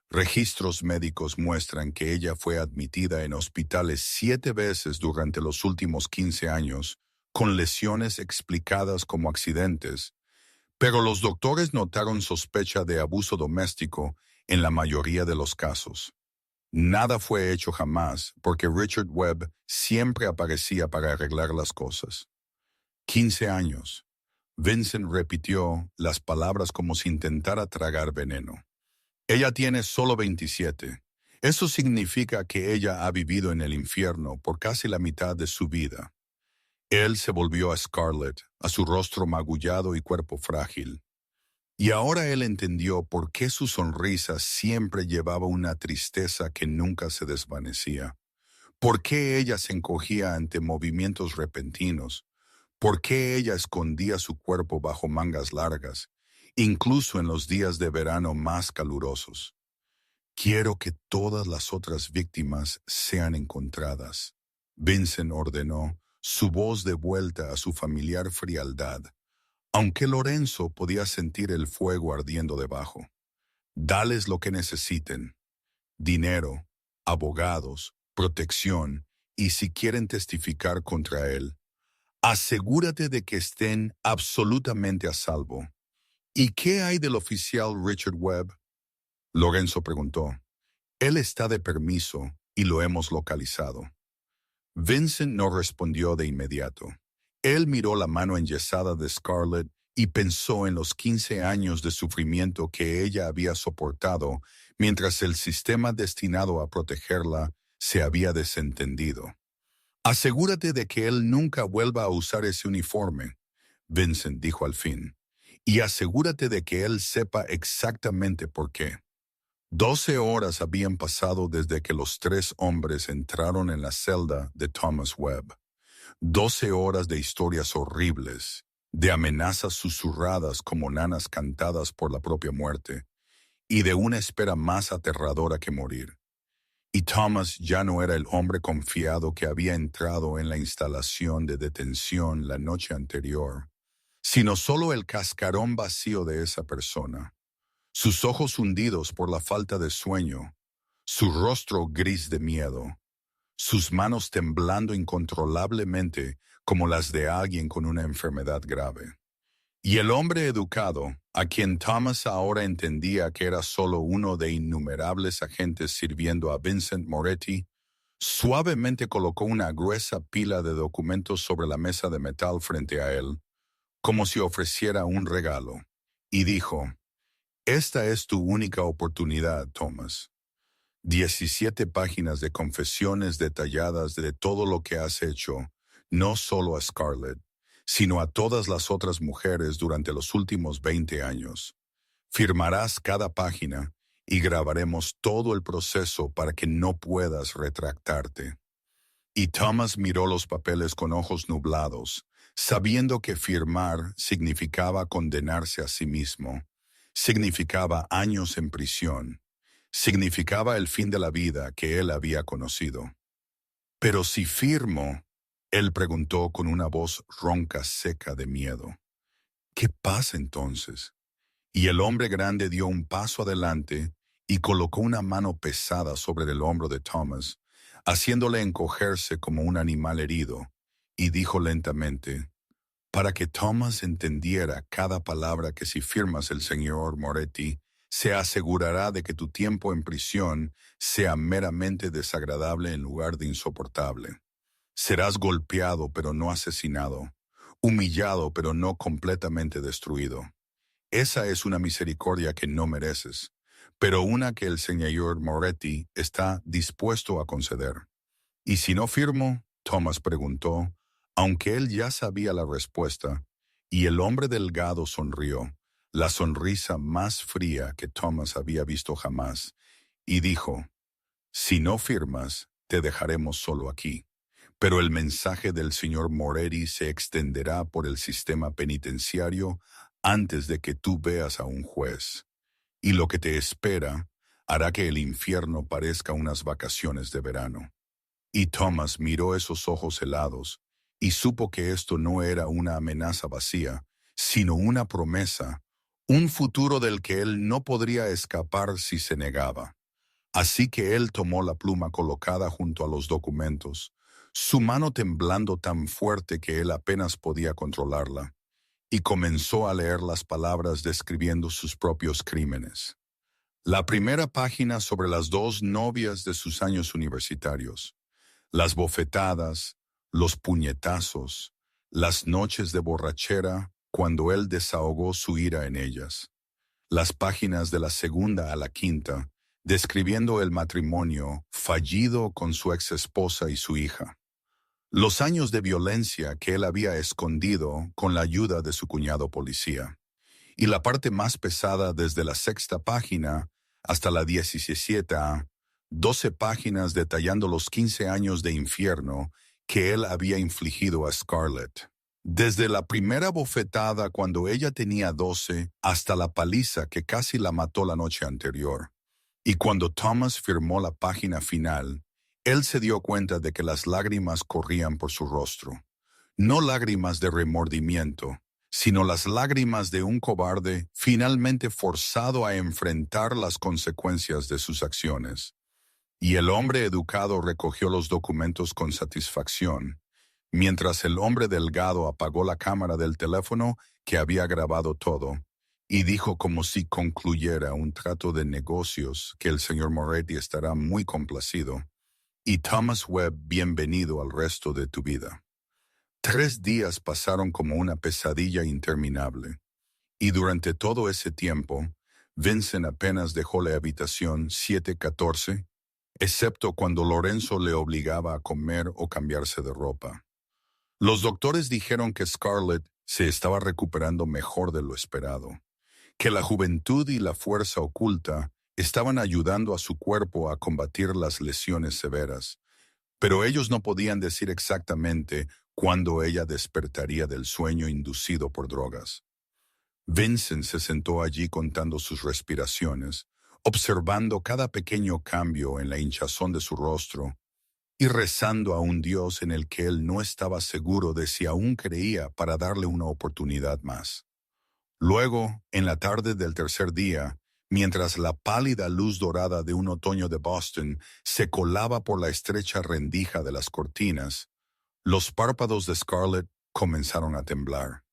Registros médicos muestran que ella fue admitida en hospitales 7 veces durante los últimos 15 años, con lesiones explicadas como accidentes, pero los doctores notaron sospecha de abuso doméstico en la mayoría de los casos. Nada fue hecho jamás porque Richard Webb siempre aparecía para arreglar las cosas. 15 años. Vincent repitió las palabras como si intentara tragar veneno. Ella tiene solo 27. Eso significa que ella ha vivido en el infierno por casi la mitad de su vida. Él se volvió a Scarlett, a su rostro magullado y cuerpo frágil. Y ahora él entendió por qué su sonrisa siempre llevaba una tristeza que nunca se desvanecía. Por qué ella se encogía ante movimientos repentinos. Por qué ella escondía su cuerpo bajo mangas largas, incluso en los días de verano más calurosos. Quiero que todas las otras víctimas sean encontradas, Vincent ordenó, su voz de vuelta a su familiar frialdad, aunque Lorenzo podía sentir el fuego ardiendo debajo. Dales lo que necesiten: dinero, abogados, protección, y si quieren testificar contra él, asegúrate de que estén absolutamente a salvo. ¿Y qué hay del oficial Richard Webb?, Lorenzo preguntó. Él está de permiso y lo hemos localizado. Vincent no respondió de inmediato. Él miró la mano enyesada de Scarlett y pensó en los 15 años de sufrimiento que ella había soportado mientras el sistema destinado a protegerla se había desentendido. Asegúrate de que él nunca vuelva a usar ese uniforme, Vincent dijo al fin, y asegúrate de que él sepa exactamente por qué. 12 horas habían pasado desde que los 3 hombres entraron en la celda de Thomas Webb. 12 horas de historias horribles, de amenazas susurradas como nanas cantadas por la propia muerte, y de una espera más aterradora que morir. Y Thomas ya no era el hombre confiado que había entrado en la instalación de detención la noche anterior, sino solo el cascarón vacío de esa persona. Sus ojos hundidos por la falta de sueño, su rostro gris de miedo, sus manos temblando incontrolablemente como las de alguien con una enfermedad grave. Y el hombre educado, a quien Thomas ahora entendía que era solo uno de innumerables agentes sirviendo a Vincent Moretti, suavemente colocó una gruesa pila de documentos sobre la mesa de metal frente a él, como si ofreciera un regalo, y dijo: «Esta es tu única oportunidad, Thomas. 17 páginas de confesiones detalladas de todo lo que has hecho, no solo a Scarlett, sino a todas las otras mujeres durante los últimos 20 años. Firmarás cada página y grabaremos todo el proceso para que no puedas retractarte». Y Thomas miró los papeles con ojos nublados, sabiendo que firmar significaba condenarse a sí mismo. Significaba años en prisión. Significaba el fin de la vida que él había conocido. «Pero si firmo», él preguntó con una voz ronca seca de miedo, «¿qué pasa entonces?». Y el hombre grande dio un paso adelante y colocó una mano pesada sobre el hombro de Thomas, haciéndole encogerse como un animal herido, y dijo lentamente: «Para que Thomas entendiera cada palabra que si firmas el señor Moretti, se asegurará de que tu tiempo en prisión sea meramente desagradable en lugar de insoportable. Serás golpeado pero no asesinado, humillado pero no completamente destruido. Esa es una misericordia que no mereces, pero una que el señor Moretti está dispuesto a conceder». «¿Y si no firmo?», Thomas preguntó, aunque él ya sabía la respuesta, y el hombre delgado sonrió, la sonrisa más fría que Thomas había visto jamás, y dijo: «Si no firmas, te dejaremos solo aquí, pero el mensaje del señor Moretti se extenderá por el sistema penitenciario antes de que tú veas a un juez, y lo que te espera hará que el infierno parezca unas vacaciones de verano». Y Thomas miró esos ojos helados y supo que esto no era una amenaza vacía, sino una promesa, un futuro del que él no podría escapar si se negaba. Así que él tomó la pluma colocada junto a los documentos, su mano temblando tan fuerte que él apenas podía controlarla, y comenzó a leer las palabras describiendo sus propios crímenes. La primera página sobre las 2 novias de sus años universitarios, las bofetadas, los puñetazos, las noches de borrachera cuando él desahogó su ira en ellas. Las páginas de la segunda a la quinta, describiendo el matrimonio fallido con su exesposa y su hija. Los años de violencia que él había escondido con la ayuda de su cuñado policía. Y la parte más pesada desde la 6ª página hasta la 17ª, 12 páginas detallando los 15 años de infierno que él había infligido a Scarlett. Desde la primera bofetada cuando ella tenía 12 hasta la paliza que casi la mató la noche anterior. Y cuando Thomas firmó la página final, él se dio cuenta de que las lágrimas corrían por su rostro. No lágrimas de remordimiento, sino las lágrimas de un cobarde finalmente forzado a enfrentar las consecuencias de sus acciones. Y el hombre educado recogió los documentos con satisfacción, mientras el hombre delgado apagó la cámara del teléfono que había grabado todo, y dijo como si concluyera un trato de negocios que el señor Moretti estará muy complacido. Y Thomas Webb, bienvenido al resto de tu vida. 3 días pasaron como una pesadilla interminable, y durante todo ese tiempo, Vincent apenas dejó la habitación 714, excepto cuando Lorenzo le obligaba a comer o cambiarse de ropa. Los doctores dijeron que Scarlett se estaba recuperando mejor de lo esperado, que la juventud y la fuerza oculta estaban ayudando a su cuerpo a combatir las lesiones severas, pero ellos no podían decir exactamente cuándo ella despertaría del sueño inducido por drogas. Vincent se sentó allí contando sus respiraciones, observando cada pequeño cambio en la hinchazón de su rostro y rezando a un Dios en el que él no estaba seguro de si aún creía para darle una oportunidad más. Luego, en la tarde del tercer día, mientras la pálida luz dorada de un otoño de Boston se colaba por la estrecha rendija de las cortinas, los párpados de Scarlett comenzaron a temblar.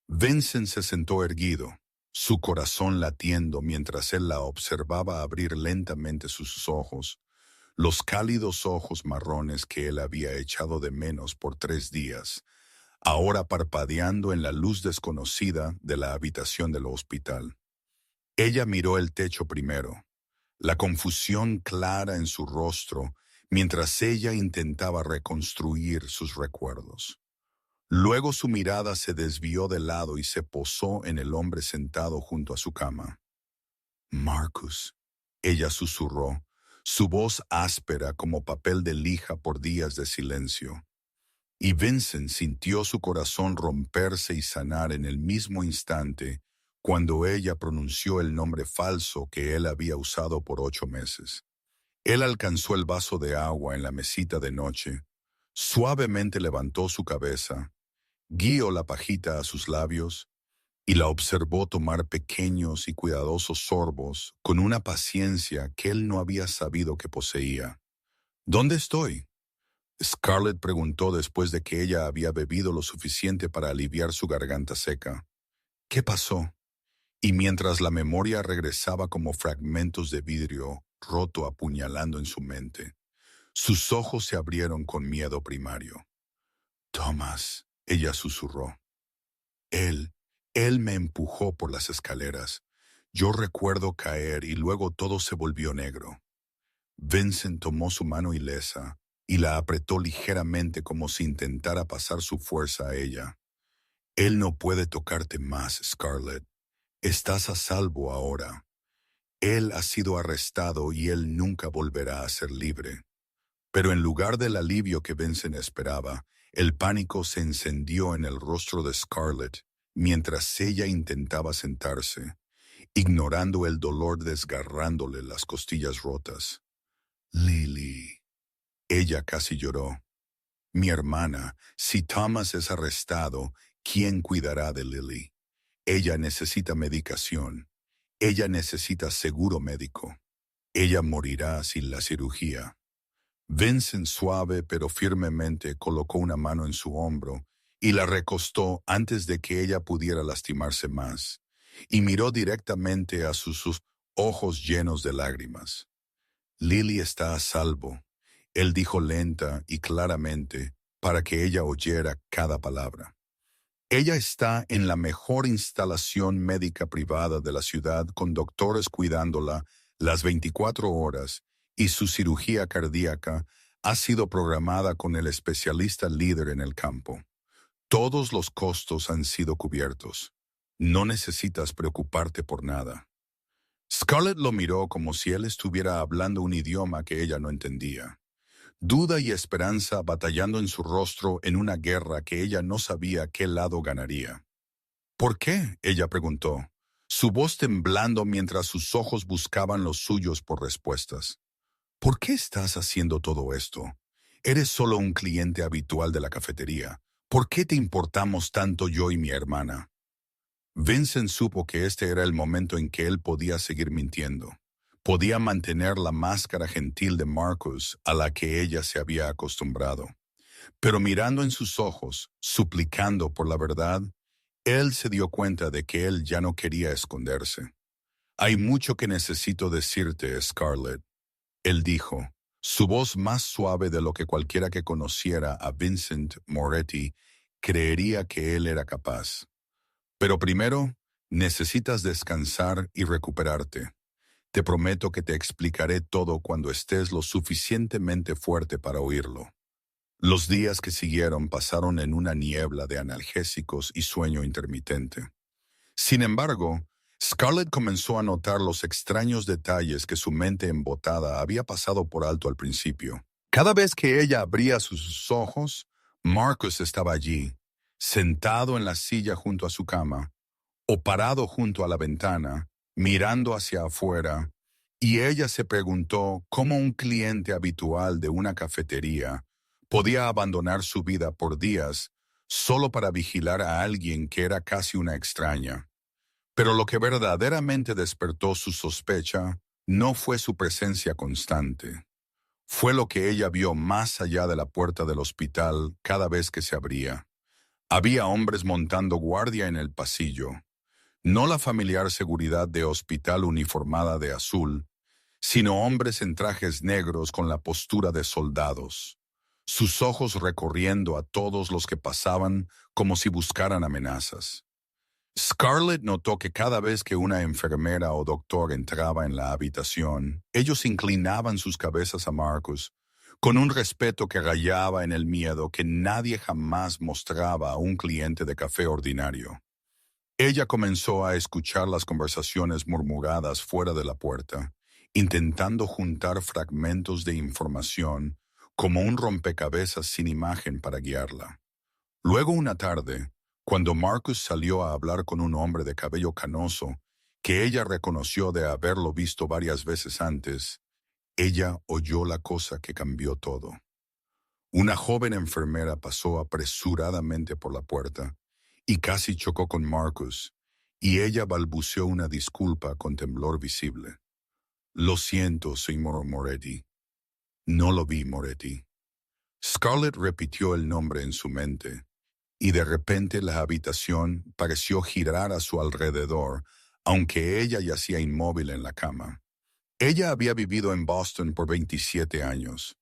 Vincent se sentó erguido, su corazón latiendo mientras él la observaba abrir lentamente sus ojos, los cálidos ojos marrones que él había echado de menos por 3 días, ahora parpadeando en la luz desconocida de la habitación del hospital. Ella miró el techo primero, la confusión clara en su rostro mientras ella intentaba reconstruir sus recuerdos. Luego su mirada se desvió de lado y se posó en el hombre sentado junto a su cama. Marcus, ella susurró, su voz áspera como papel de lija por días de silencio. Y Vincent sintió su corazón romperse y sanar en el mismo instante cuando ella pronunció el nombre falso que él había usado por 8 meses. Él alcanzó el vaso de agua en la mesita de noche, suavemente levantó su cabeza, guió la pajita a sus labios y la observó tomar pequeños y cuidadosos sorbos con una paciencia que él no había sabido que poseía. ¿Dónde estoy?, Scarlett preguntó después de que ella había bebido lo suficiente para aliviar su garganta seca. ¿Qué pasó? Y mientras la memoria regresaba como fragmentos de vidrio roto apuñalando en su mente, sus ojos se abrieron con miedo primario. Thomas, ella susurró. Él me empujó por las escaleras. Yo recuerdo caer y luego todo se volvió negro. Vincent tomó su mano ilesa y la apretó ligeramente como si intentara pasar su fuerza a ella. Él no puede tocarte más, Scarlett. Estás a salvo ahora. Él ha sido arrestado y él nunca volverá a ser libre. Pero en lugar del alivio que Vincent esperaba, el pánico se encendió en el rostro de Scarlett mientras ella intentaba sentarse, ignorando el dolor desgarrándole las costillas rotas. Lily. Ella casi lloró. Mi hermana, si Thomas es arrestado, ¿quién cuidará de Lily? Ella necesita medicación. Ella necesita seguro médico. Ella morirá sin la cirugía. Vincent suave pero firmemente colocó una mano en su hombro y la recostó antes de que ella pudiera lastimarse más, y miró directamente a sus ojos llenos de lágrimas. Lily está a salvo, él dijo lenta y claramente para que ella oyera cada palabra. Ella está en la mejor instalación médica privada de la ciudad con doctores cuidándola las 24 horas y su cirugía cardíaca ha sido programada con el especialista líder en el campo. Todos los costos han sido cubiertos. No necesitas preocuparte por nada. Scarlett lo miró como si él estuviera hablando un idioma que ella no entendía. Duda y esperanza batallando en su rostro en una guerra que ella no sabía qué lado ganaría. ¿Por qué?, ella preguntó, su voz temblando mientras sus ojos buscaban los suyos por respuestas. ¿Por qué estás haciendo todo esto? Eres solo un cliente habitual de la cafetería. ¿Por qué te importamos tanto yo y mi hermana? Vincent supo que este era el momento en que él podía seguir mintiendo. Podía mantener la máscara gentil de Marcus a la que ella se había acostumbrado. Pero mirando en sus ojos, suplicando por la verdad, él se dio cuenta de que él ya no quería esconderse. Hay mucho que necesito decirte, Scarlett, él dijo, su voz más suave de lo que cualquiera que conociera a Vincent Moretti creería que él era capaz. Pero primero, necesitas descansar y recuperarte. Te prometo que te explicaré todo cuando estés lo suficientemente fuerte para oírlo. Los días que siguieron pasaron en una niebla de analgésicos y sueño intermitente. Sin embargo, Scarlett comenzó a notar los extraños detalles que su mente embotada había pasado por alto al principio. Cada vez que ella abría sus ojos, Marcus estaba allí, sentado en la silla junto a su cama, o parado junto a la ventana, mirando hacia afuera, y ella se preguntó cómo un cliente habitual de una cafetería podía abandonar su vida por días solo para vigilar a alguien que era casi una extraña. Pero lo que verdaderamente despertó su sospecha no fue su presencia constante. Fue lo que ella vio más allá de la puerta del hospital cada vez que se abría. Había hombres montando guardia en el pasillo. No la familiar seguridad de hospital uniformada de azul, sino hombres en trajes negros con la postura de soldados, sus ojos recorriendo a todos los que pasaban como si buscaran amenazas. Scarlett notó que cada vez que una enfermera o doctor entraba en la habitación, ellos inclinaban sus cabezas a Marcus, con un respeto que rayaba en el miedo que nadie jamás mostraba a un cliente de café ordinario. Ella comenzó a escuchar las conversaciones murmuradas fuera de la puerta, intentando juntar fragmentos de información como un rompecabezas sin imagen para guiarla. Luego una tarde, cuando Marcus salió a hablar con un hombre de cabello canoso, que ella reconoció de haberlo visto varias veces antes, ella oyó la cosa que cambió todo. Una joven enfermera pasó apresuradamente por la puerta y casi chocó con Marcus, y ella balbuceó una disculpa con temblor visible. Lo siento, señor Moretti. No lo vi, Moretti. Scarlett repitió el nombre en su mente, y de repente la habitación pareció girar a su alrededor, aunque ella yacía inmóvil en la cama. Ella había vivido en Boston por 27 años.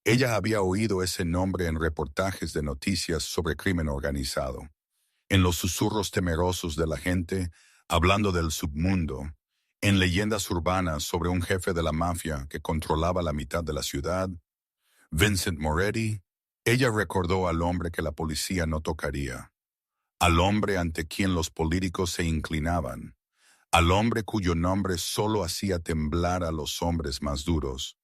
Ella había oído ese nombre en reportajes de noticias sobre crimen organizado, en los susurros temerosos de la gente hablando del submundo, en leyendas urbanas sobre un jefe de la mafia que controlaba la mitad de la ciudad. Vincent Moretti. Ella recordó al hombre que la policía no tocaría, al hombre ante quien los políticos se inclinaban, al hombre cuyo nombre solo hacía temblar a los hombres más duros.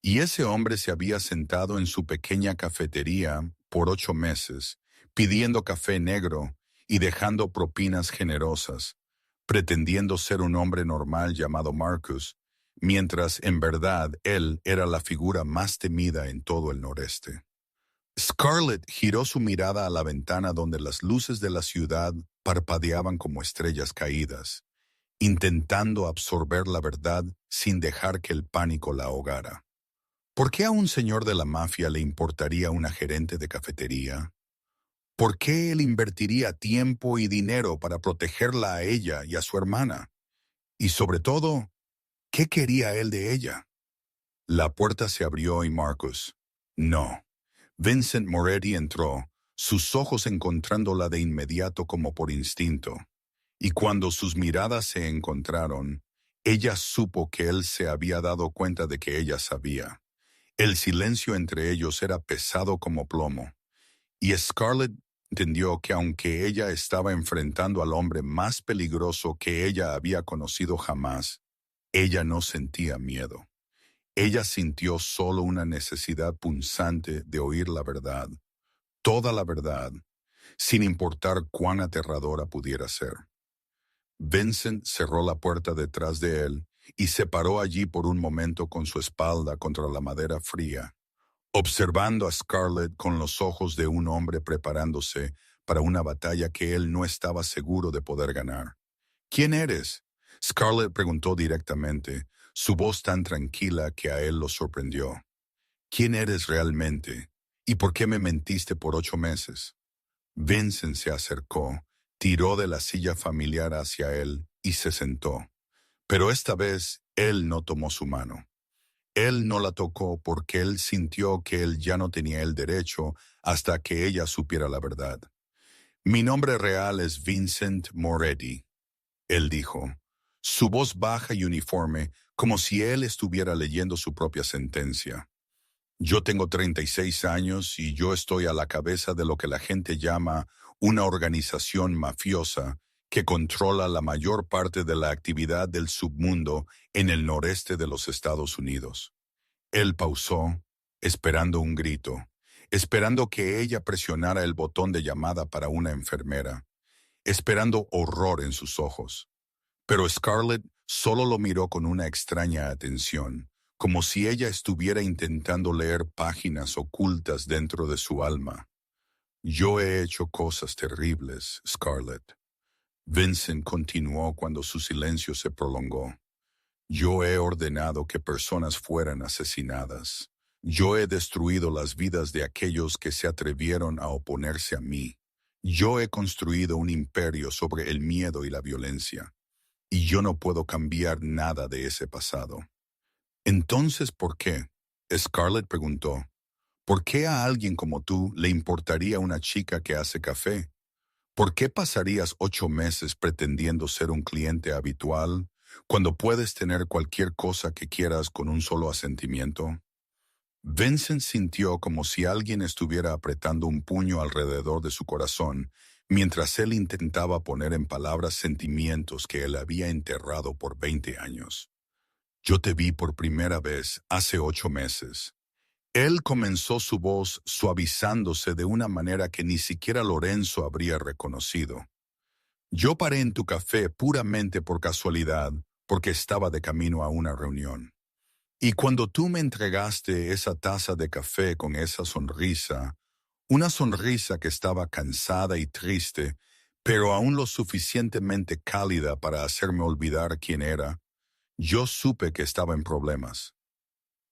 Y ese hombre se había sentado en su pequeña cafetería por 8 meses, pidiendo café negro y dejando propinas generosas, pretendiendo ser un hombre normal llamado Marcus, mientras en verdad él era la figura más temida en todo el noreste. Scarlett giró su mirada a la ventana donde las luces de la ciudad parpadeaban como estrellas caídas, intentando absorber la verdad sin dejar que el pánico la ahogara. ¿Por qué a un señor de la mafia le importaría una gerente de cafetería? ¿Por qué él invertiría tiempo y dinero para protegerla a ella y a su hermana? Y sobre todo, ¿qué quería él de ella? La puerta se abrió y Marcus. No. Vincent Moretti entró, sus ojos encontrándola de inmediato como por instinto. Y cuando sus miradas se encontraron, ella supo que él se había dado cuenta de que ella sabía. El silencio entre ellos era pesado como plomo, y Scarlett entendió que aunque ella estaba enfrentando al hombre más peligroso que ella había conocido jamás, ella no sentía miedo. Ella sintió solo una necesidad punzante de oír la verdad, toda la verdad, sin importar cuán aterradora pudiera ser. Vincent cerró la puerta detrás de él y se paró allí por un momento con su espalda contra la madera fría, observando a Scarlett con los ojos de un hombre preparándose para una batalla que él no estaba seguro de poder ganar. ¿Quién eres? Scarlett preguntó directamente, su voz tan tranquila que a él lo sorprendió. ¿Quién eres realmente? ¿Y por qué me mentiste por 8 meses? Vincent se acercó, tiró de la silla familiar hacia él y se sentó. Pero esta vez él no tomó su mano. Él no la tocó porque él sintió que él ya no tenía el derecho hasta que ella supiera la verdad. Mi nombre real es Vincent Moretti, él dijo, su voz baja y uniforme, como si él estuviera leyendo su propia sentencia. Yo tengo 36 años y yo estoy a la cabeza de lo que la gente llama una organización mafiosa que controla la mayor parte de la actividad del submundo en el noreste de los Estados Unidos. Él pausó, esperando un grito, esperando que ella presionara el botón de llamada para una enfermera, esperando horror en sus ojos. Pero Scarlett solo lo miró con una extraña atención, como si ella estuviera intentando leer páginas ocultas dentro de su alma. Yo he hecho cosas terribles, Scarlett. Vincent continuó cuando su silencio se prolongó. Yo he ordenado que personas fueran asesinadas. Yo he destruido las vidas de aquellos que se atrevieron a oponerse a mí. Yo he construido un imperio sobre el miedo y la violencia. Y yo no puedo cambiar nada de ese pasado. Entonces, ¿por qué? Scarlett preguntó. ¿Por qué a alguien como tú le importaría una chica que hace café? ¿Por qué pasarías 8 meses pretendiendo ser un cliente habitual cuando puedes tener cualquier cosa que quieras con un solo asentimiento? Vincent sintió como si alguien estuviera apretando un puño alrededor de su corazón mientras él intentaba poner en palabras sentimientos que él había enterrado por 20 años. Yo te vi por primera vez hace 8 meses. Él comenzó su voz suavizándose de una manera que ni siquiera Lorenzo habría reconocido. Yo paré en tu café puramente por casualidad, porque estaba de camino a una reunión. Y cuando tú me entregaste esa taza de café con esa sonrisa, una sonrisa que estaba cansada y triste, pero aún lo suficientemente cálida para hacerme olvidar quién era, yo supe que estaba en problemas.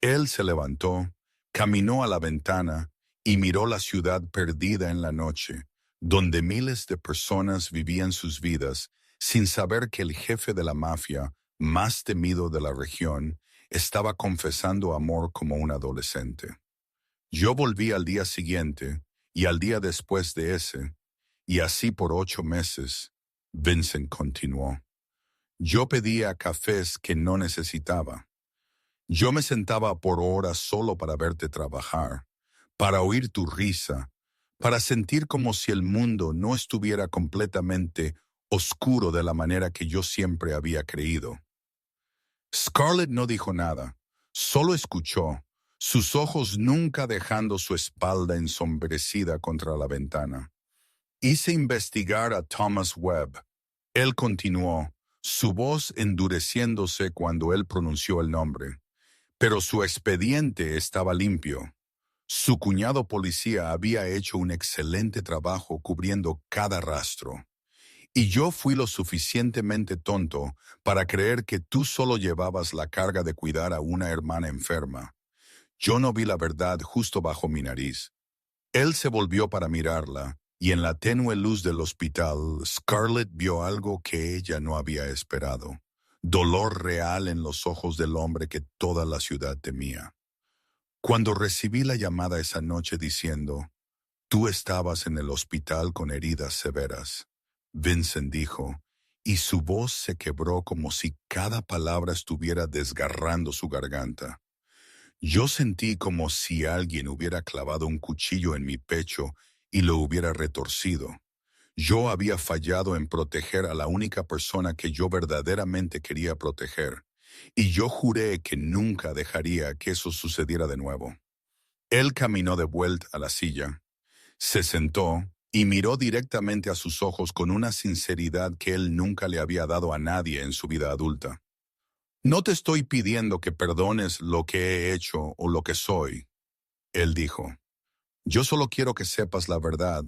Él se levantó, caminó a la ventana y miró la ciudad perdida en la noche, donde miles de personas vivían sus vidas sin saber que el jefe de la mafia, más temido de la región, estaba confesando amor como un adolescente. Yo volví al día siguiente y al día después de ese, y así por 8 meses, Vincent continuó. Yo pedía cafés que no necesitaba. Yo me sentaba por horas solo para verte trabajar, para oír tu risa, para sentir como si el mundo no estuviera completamente oscuro de la manera que yo siempre había creído. Scarlett no dijo nada, solo escuchó, sus ojos nunca dejando su espalda ensombrecida contra la ventana. Hice investigar a Thomas Webb. Él continuó, su voz endureciéndose cuando él pronunció el nombre. Pero su expediente estaba limpio. Su cuñado policía había hecho un excelente trabajo cubriendo cada rastro. Y yo fui lo suficientemente tonto para creer que tú solo llevabas la carga de cuidar a una hermana enferma. Yo no vi la verdad justo bajo mi nariz. Él se volvió para mirarla, y en la tenue luz del hospital, Scarlett vio algo que ella no había esperado. Dolor real en los ojos del hombre que toda la ciudad temía. Cuando recibí la llamada esa noche diciendo, tú estabas en el hospital con heridas severas, Vincent dijo, y su voz se quebró como si cada palabra estuviera desgarrando su garganta. Yo sentí como si alguien hubiera clavado un cuchillo en mi pecho y lo hubiera retorcido. Yo había fallado en proteger a la única persona que yo verdaderamente quería proteger, y yo juré que nunca dejaría que eso sucediera de nuevo. Él caminó de vuelta a la silla, se sentó y miró directamente a sus ojos con una sinceridad que él nunca le había dado a nadie en su vida adulta. No te estoy pidiendo que perdones lo que he hecho o lo que soy, él dijo. Yo solo quiero que sepas la verdad.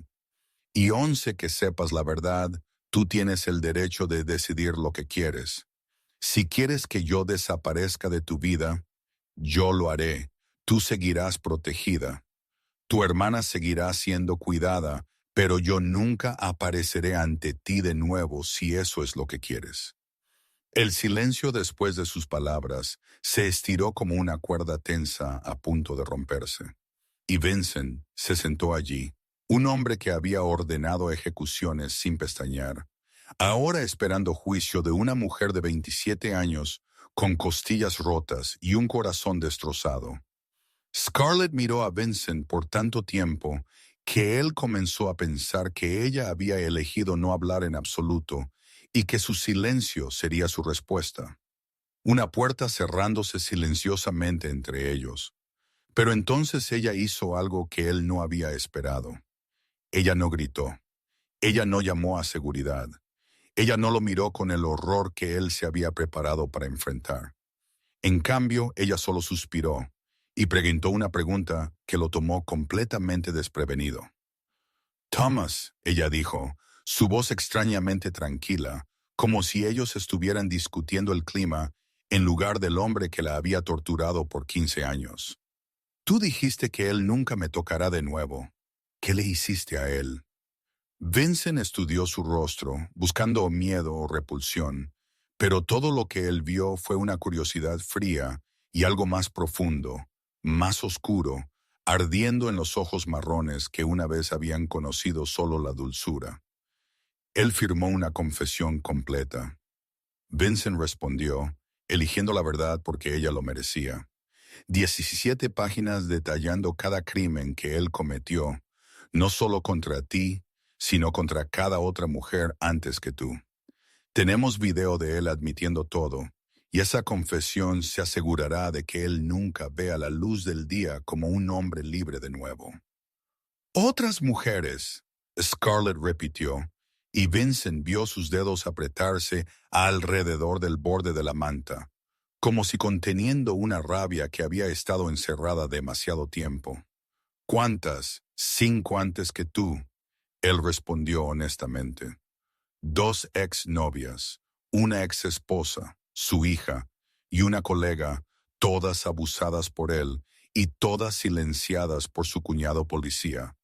Y 11, que sepas la verdad, tú tienes el derecho de decidir lo que quieres. Si quieres que yo desaparezca de tu vida, yo lo haré. Tú seguirás protegida. Tu hermana seguirá siendo cuidada, pero yo nunca apareceré ante ti de nuevo si eso es lo que quieres. El silencio después de sus palabras se estiró como una cuerda tensa a punto de romperse. Y Vincent se sentó allí, un hombre que había ordenado ejecuciones sin pestañear, ahora esperando juicio de una mujer de 27 años con costillas rotas y un corazón destrozado. Scarlett miró a Vincent por tanto tiempo que él comenzó a pensar que ella había elegido no hablar en absoluto y que su silencio sería su respuesta. Una puerta cerrándose silenciosamente entre ellos. Pero entonces ella hizo algo que él no había esperado. Ella no gritó. Ella no llamó a seguridad. Ella no lo miró con el horror que él se había preparado para enfrentar. En cambio, ella solo suspiró y preguntó una pregunta que lo tomó completamente desprevenido. Thomas, ella dijo, su voz extrañamente tranquila, como si ellos estuvieran discutiendo el clima en lugar del hombre que la había torturado por 15 años. Tú dijiste que él nunca me tocará de nuevo. ¿Qué le hiciste a él? Vincent estudió su rostro, buscando miedo o repulsión, pero todo lo que él vio fue una curiosidad fría y algo más profundo, más oscuro, ardiendo en los ojos marrones que una vez habían conocido solo la dulzura. Él firmó una confesión completa. Vincent respondió, eligiendo la verdad porque ella lo merecía. 17 páginas detallando cada crimen que él cometió, no solo contra ti, sino contra cada otra mujer antes que tú. Tenemos video de él admitiendo todo, y esa confesión se asegurará de que él nunca vea la luz del día como un hombre libre de nuevo. Otras mujeres, Scarlett repitió, y Vincent vio sus dedos apretarse alrededor del borde de la manta, como si conteniendo una rabia que había estado encerrada demasiado tiempo. ¿Cuántas? 5 antes que tú, él respondió honestamente. 2 exnovias, una exesposa, su hija, y una colega, todas abusadas por él y todas silenciadas por su cuñado policía,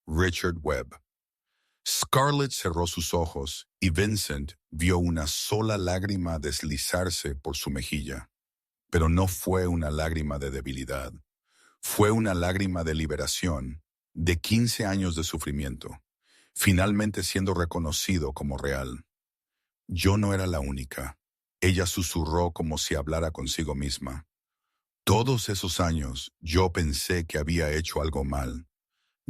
Richard Webb. Scarlett cerró sus ojos y Vincent vio una sola lágrima deslizarse por su mejilla. Pero no fue una lágrima de debilidad. Fue una lágrima de liberación, de 15 años de sufrimiento, finalmente siendo reconocido como real. Yo no era la única. Ella susurró como si hablara consigo misma. Todos esos años yo pensé que había hecho algo mal.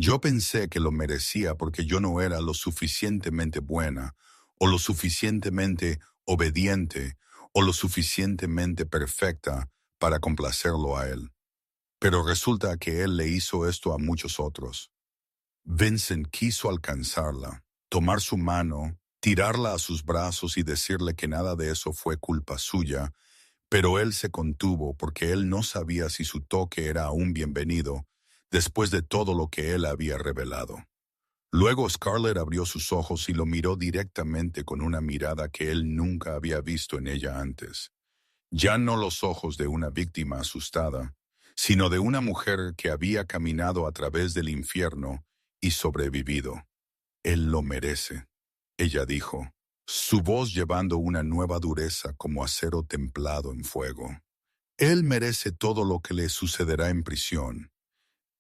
Yo pensé que lo merecía porque yo no era lo suficientemente buena, o lo suficientemente obediente, o lo suficientemente perfecta para complacerlo a él. Pero resulta que él le hizo esto a muchos otros. Vincent quiso alcanzarla, tomar su mano, tirarla a sus brazos y decirle que nada de eso fue culpa suya, pero él se contuvo porque él no sabía si su toque era aún bienvenido después de todo lo que él había revelado. Luego Scarlett abrió sus ojos y lo miró directamente con una mirada que él nunca había visto en ella antes. Ya no los ojos de una víctima asustada, sino de una mujer que había caminado a través del infierno y sobrevivido. Él lo merece, ella dijo, su voz llevando una nueva dureza como acero templado en fuego. Él merece todo lo que le sucederá en prisión,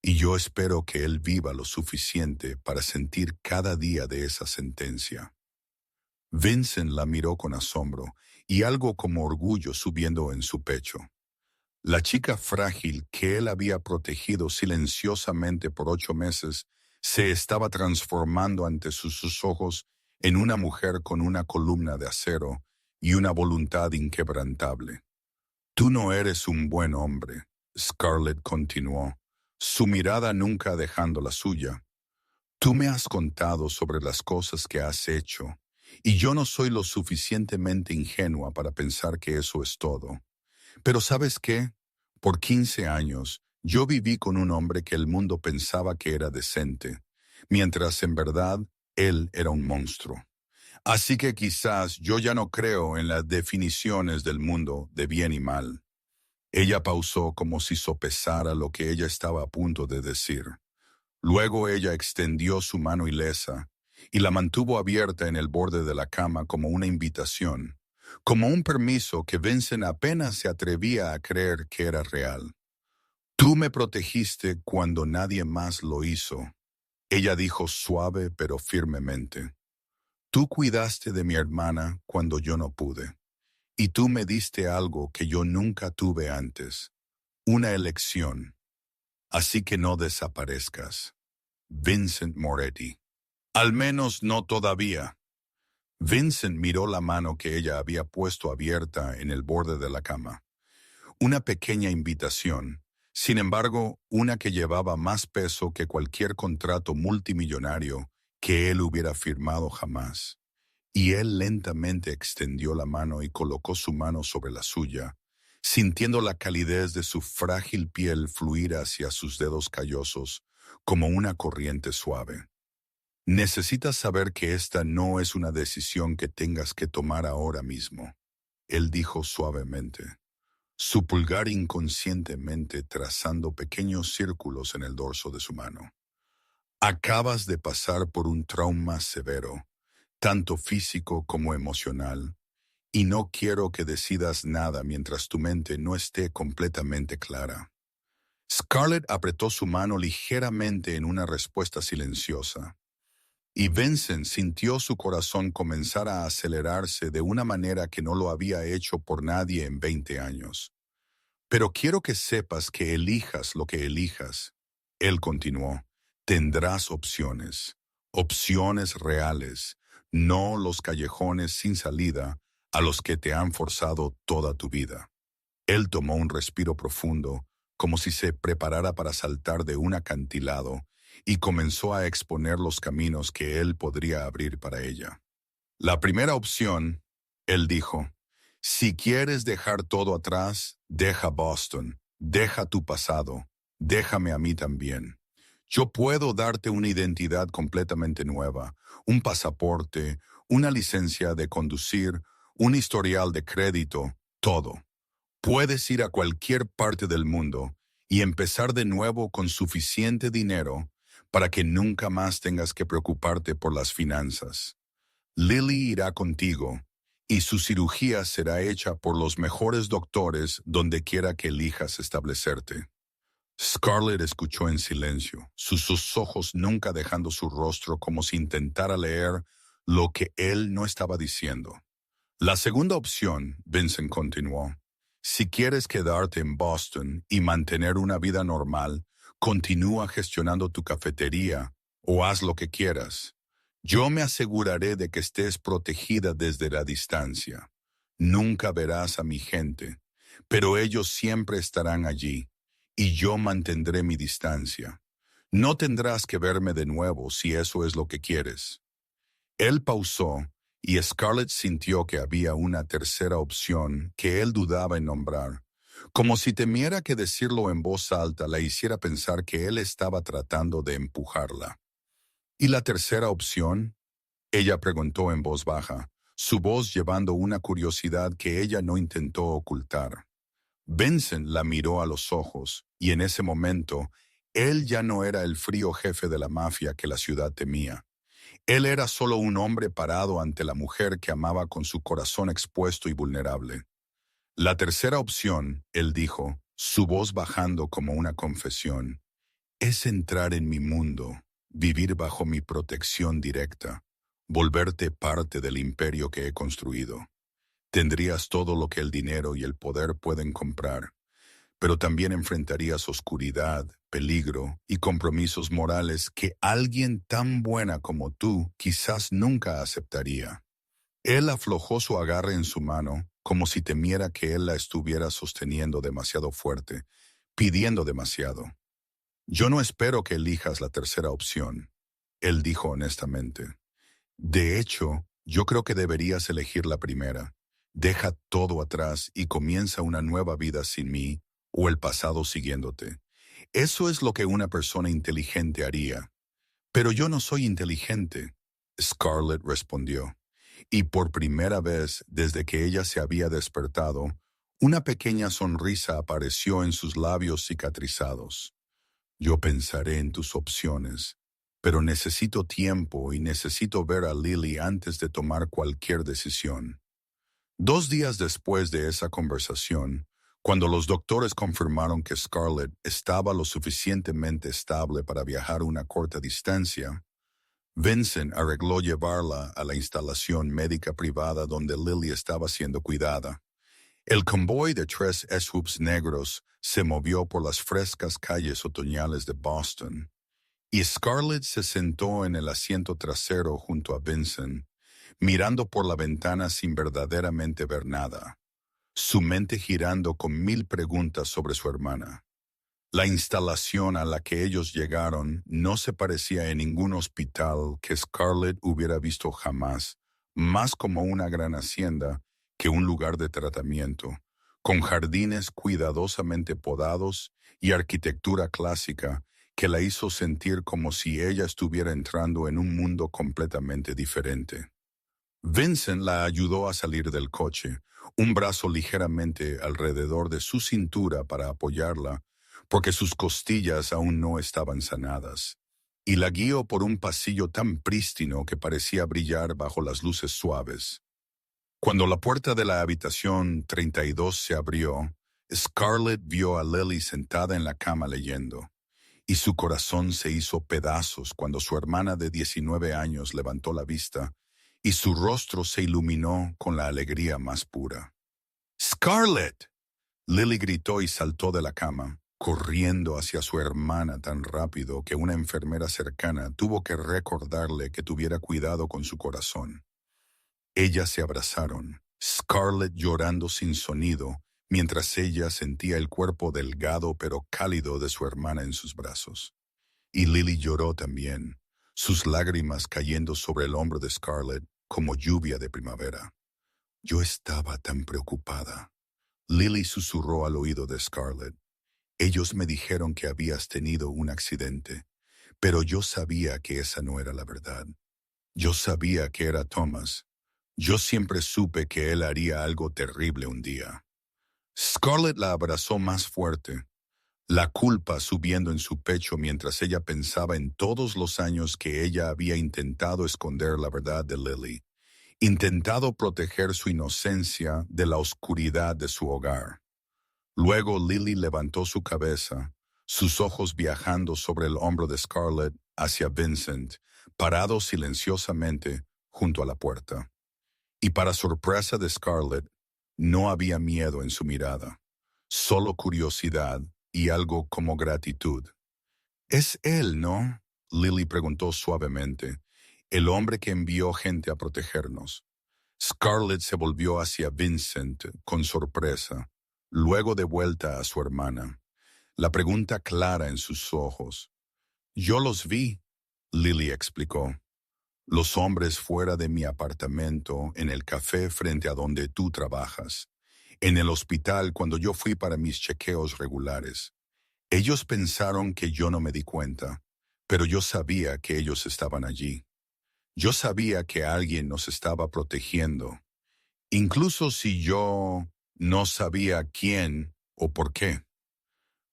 y yo espero que él viva lo suficiente para sentir cada día de esa sentencia. Vincent la miró con asombro y algo como orgullo subiendo en su pecho. La chica frágil que él había protegido silenciosamente por 8 meses se estaba transformando ante sus ojos en una mujer con una columna de acero y una voluntad inquebrantable. Tú no eres un buen hombre, Scarlett continuó, su mirada nunca dejando la suya. Tú me has contado sobre las cosas que has hecho, y yo no soy lo suficientemente ingenua para pensar que eso es todo. Pero ¿sabes qué? Por 15 años, yo viví con un hombre que el mundo pensaba que era decente, mientras en verdad él era un monstruo. Así que quizás yo ya no creo en las definiciones del mundo de bien y mal. Ella pausó como si sopesara lo que ella estaba a punto de decir. Luego ella extendió su mano ilesa y la mantuvo abierta en el borde de la cama como una invitación, como un permiso que Vincent apenas se atrevía a creer que era real. Tú me protegiste cuando nadie más lo hizo, ella dijo suave pero firmemente. Tú cuidaste de mi hermana cuando yo no pude, y tú me diste algo que yo nunca tuve antes, una elección. Así que no desaparezcas. Vincent Moretti. Al menos no todavía. Vincent miró la mano que ella había puesto abierta en el borde de la cama. Una pequeña invitación, sin embargo, una que llevaba más peso que cualquier contrato multimillonario que él hubiera firmado jamás. Y él lentamente extendió la mano y colocó su mano sobre la suya, sintiendo la calidez de su frágil piel fluir hacia sus dedos callosos como una corriente suave. Necesitas saber que esta no es una decisión que tengas que tomar ahora mismo, él dijo suavemente, su pulgar inconscientemente trazando pequeños círculos en el dorso de su mano. Acabas de pasar por un trauma severo, tanto físico como emocional, y no quiero que decidas nada mientras tu mente no esté completamente clara. Scarlett apretó su mano ligeramente en una respuesta silenciosa, y Vincent sintió su corazón comenzar a acelerarse de una manera que no lo había hecho por nadie en 20 años. Pero quiero que sepas que elijas lo que elijas. Él continuó, tendrás opciones, opciones reales, no los callejones sin salida a los que te han forzado toda tu vida. Él tomó un respiro profundo, como si se preparara para saltar de un acantilado, y comenzó a exponer los caminos que él podría abrir para ella. La primera opción, él dijo, si quieres dejar todo atrás, deja Boston, deja tu pasado, déjame a mí también. Yo puedo darte una identidad completamente nueva, un pasaporte, una licencia de conducir, un historial de crédito, todo. Puedes ir a cualquier parte del mundo y empezar de nuevo con suficiente dinero para que nunca más tengas que preocuparte por las finanzas. Lily irá contigo, y su cirugía será hecha por los mejores doctores donde quiera que elijas establecerte. Scarlett escuchó en silencio, sus ojos nunca dejando su rostro como si intentara leer lo que él no estaba diciendo. La segunda opción, Vincent continuó, si quieres quedarte en Boston y mantener una vida normal, continúa gestionando tu cafetería o haz lo que quieras. Yo me aseguraré de que estés protegida desde la distancia. Nunca verás a mi gente, pero ellos siempre estarán allí, y yo mantendré mi distancia. No tendrás que verme de nuevo si eso es lo que quieres. Él pausó, y Scarlett sintió que había una tercera opción que él dudaba en nombrar, como si temiera que decirlo en voz alta la hiciera pensar que él estaba tratando de empujarla. ¿Y la tercera opción? Ella preguntó en voz baja, su voz llevando una curiosidad que ella no intentó ocultar. Vincent la miró a los ojos, y en ese momento, él ya no era el frío jefe de la mafia que la ciudad temía. Él era solo un hombre parado ante la mujer que amaba con su corazón expuesto y vulnerable. La tercera opción, él dijo, su voz bajando como una confesión, es entrar en mi mundo, vivir bajo mi protección directa, volverte parte del imperio que he construido. Tendrías todo lo que el dinero y el poder pueden comprar, pero también enfrentarías oscuridad, peligro y compromisos morales que alguien tan buena como tú quizás nunca aceptaría. Él aflojó su agarre en su mano, como si temiera que él la estuviera sosteniendo demasiado fuerte, pidiendo demasiado. Yo no espero que elijas la tercera opción, él dijo honestamente. De hecho, yo creo que deberías elegir la primera. Deja todo atrás y comienza una nueva vida sin mí o el pasado siguiéndote. Eso es lo que una persona inteligente haría. Pero yo no soy inteligente, Scarlett respondió, y por primera vez desde que ella se había despertado, una pequeña sonrisa apareció en sus labios cicatrizados. Yo pensaré en tus opciones, pero necesito tiempo y necesito ver a Lily antes de tomar cualquier decisión. 2 días después de esa conversación, cuando los doctores confirmaron que Scarlett estaba lo suficientemente estable para viajar una corta distancia, Vincent arregló llevarla a la instalación médica privada donde Lily estaba siendo cuidada. El convoy de 3 SUVs negros se movió por las frescas calles otoñales de Boston, y Scarlett se sentó en el asiento trasero junto a Vincent, mirando por la ventana sin verdaderamente ver nada, su mente girando con 1000 preguntas sobre su hermana. La instalación a la que ellos llegaron no se parecía en ningún hospital que Scarlett hubiera visto jamás, más como una gran hacienda que un lugar de tratamiento, con jardines cuidadosamente podados y arquitectura clásica que la hizo sentir como si ella estuviera entrando en un mundo completamente diferente. Vincent la ayudó a salir del coche, un brazo ligeramente alrededor de su cintura para apoyarla, porque sus costillas aún no estaban sanadas, y la guió por un pasillo tan prístino que parecía brillar bajo las luces suaves. Cuando la puerta de la habitación 32 se abrió, Scarlett vio a Lily sentada en la cama leyendo, y su corazón se hizo pedazos cuando su hermana de 19 años levantó la vista y su rostro se iluminó con la alegría más pura. ¡Scarlett! Lily gritó y saltó de la cama, corriendo hacia su hermana tan rápido que una enfermera cercana tuvo que recordarle que tuviera cuidado con su corazón. Ellas se abrazaron, Scarlett llorando sin sonido, mientras ella sentía el cuerpo delgado pero cálido de su hermana en sus brazos. Y Lily lloró también, sus lágrimas cayendo sobre el hombro de Scarlett como lluvia de primavera. Yo estaba tan preocupada. Lily susurró al oído de Scarlett. Ellos me dijeron que habías tenido un accidente, pero yo sabía que esa no era la verdad. Yo sabía que era Thomas. Yo siempre supe que él haría algo terrible un día. Scarlett la abrazó más fuerte, la culpa subiendo en su pecho mientras ella pensaba en todos los años que ella había intentado esconder la verdad de Lily, intentado proteger su inocencia de la oscuridad de su hogar. Luego Lily levantó su cabeza, sus ojos viajando sobre el hombro de Scarlett hacia Vincent, parado silenciosamente junto a la puerta. Y para sorpresa de Scarlett, no había miedo en su mirada, solo curiosidad y algo como gratitud. «Es él, ¿no?», Lily preguntó suavemente, «el hombre que envió gente a protegernos». Scarlett se volvió hacia Vincent con sorpresa, luego de vuelta a su hermana, la pregunta clara en sus ojos. «Yo los vi», Lily explicó. «Los hombres fuera de mi apartamento, en el café frente a donde tú trabajas, en el hospital cuando yo fui para mis chequeos regulares. Ellos pensaron que yo no me di cuenta, pero yo sabía que ellos estaban allí. Yo sabía que alguien nos estaba protegiendo, incluso si yo no sabía quién o por qué».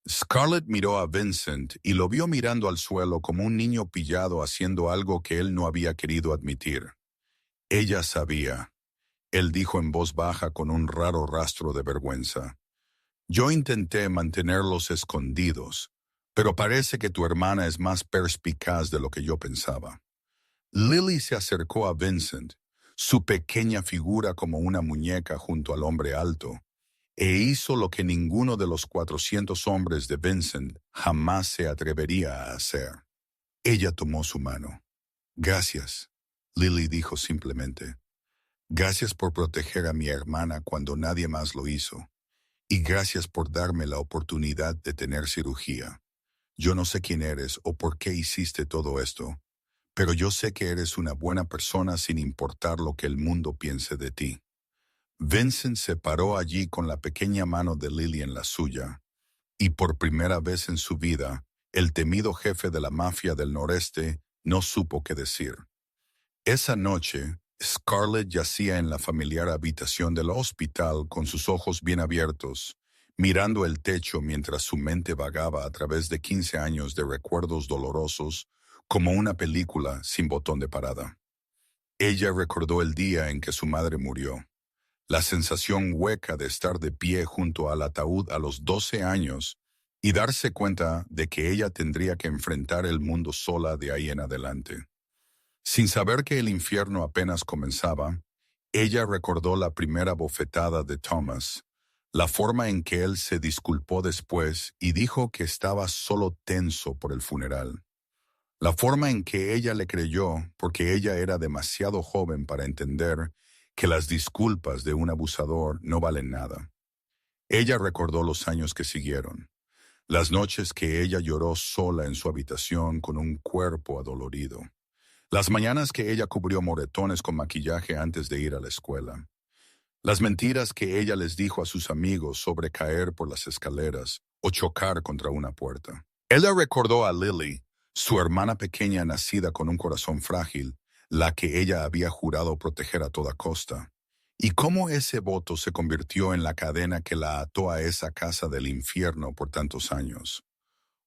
Scarlett miró a Vincent y lo vio mirando al suelo como un niño pillado haciendo algo que él no había querido admitir. «Ella sabía», él dijo en voz baja con un raro rastro de vergüenza. «Yo intenté mantenerlos escondidos, pero parece que tu hermana es más perspicaz de lo que yo pensaba». Lily se acercó a Vincent, su pequeña figura como una muñeca junto al hombre alto, e hizo lo que ninguno de los 400 hombres de Vincent jamás se atrevería a hacer. Ella tomó su mano. «Gracias», Lily dijo simplemente. «Gracias por proteger a mi hermana cuando nadie más lo hizo. Y gracias por darme la oportunidad de tener cirugía. Yo no sé quién eres o por qué hiciste todo esto, pero yo sé que eres una buena persona sin importar lo que el mundo piense de ti». Vincent se paró allí con la pequeña mano de Lily en la suya, y por primera vez en su vida, el temido jefe de la mafia del noreste No supo qué decir. Esa noche, Scarlett yacía en la familiar habitación del hospital con sus ojos bien abiertos, mirando el techo mientras su mente vagaba a través de 15 años de recuerdos dolorosos como una película sin botón de parada. Ella recordó el día en que su madre murió, la sensación hueca de estar de pie junto al ataúd a los 12 años y darse cuenta de que ella tendría que enfrentar el mundo sola de ahí en adelante. Sin saber que el infierno apenas comenzaba, ella recordó la primera bofetada de Thomas, la forma en que él se disculpó después y dijo que estaba solo tenso por el funeral. La forma en que ella le creyó porque ella era demasiado joven para entender que las disculpas de un abusador no valen nada. Ella recordó los años que siguieron, las noches que ella lloró sola en su habitación con un cuerpo adolorido, las mañanas que ella cubrió moretones con maquillaje antes de ir a la escuela, las mentiras que ella les dijo a sus amigos sobre caer por las escaleras o chocar contra una puerta. Ella recordó a Lily, su hermana pequeña nacida con un corazón frágil, la que ella había jurado proteger a toda costa, y cómo ese voto se convirtió en la cadena que la ató a esa casa del infierno por tantos años.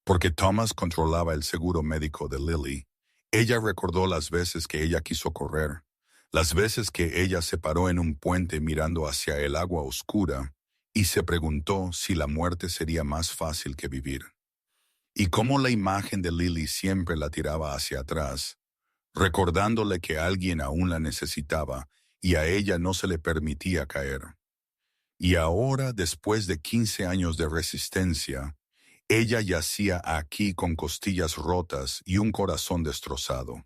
Porque Thomas controlaba el seguro médico de Lily, ella recordó las veces que ella quiso correr, las veces que ella se paró en un puente mirando hacia el agua oscura y se preguntó si la muerte sería más fácil que vivir. Y cómo la imagen de Lily siempre la tiraba hacia atrás, recordándole que alguien aún la necesitaba y a ella no se le permitía caer. Y ahora, después de 15 años de resistencia, ella yacía aquí con costillas rotas y un corazón destrozado.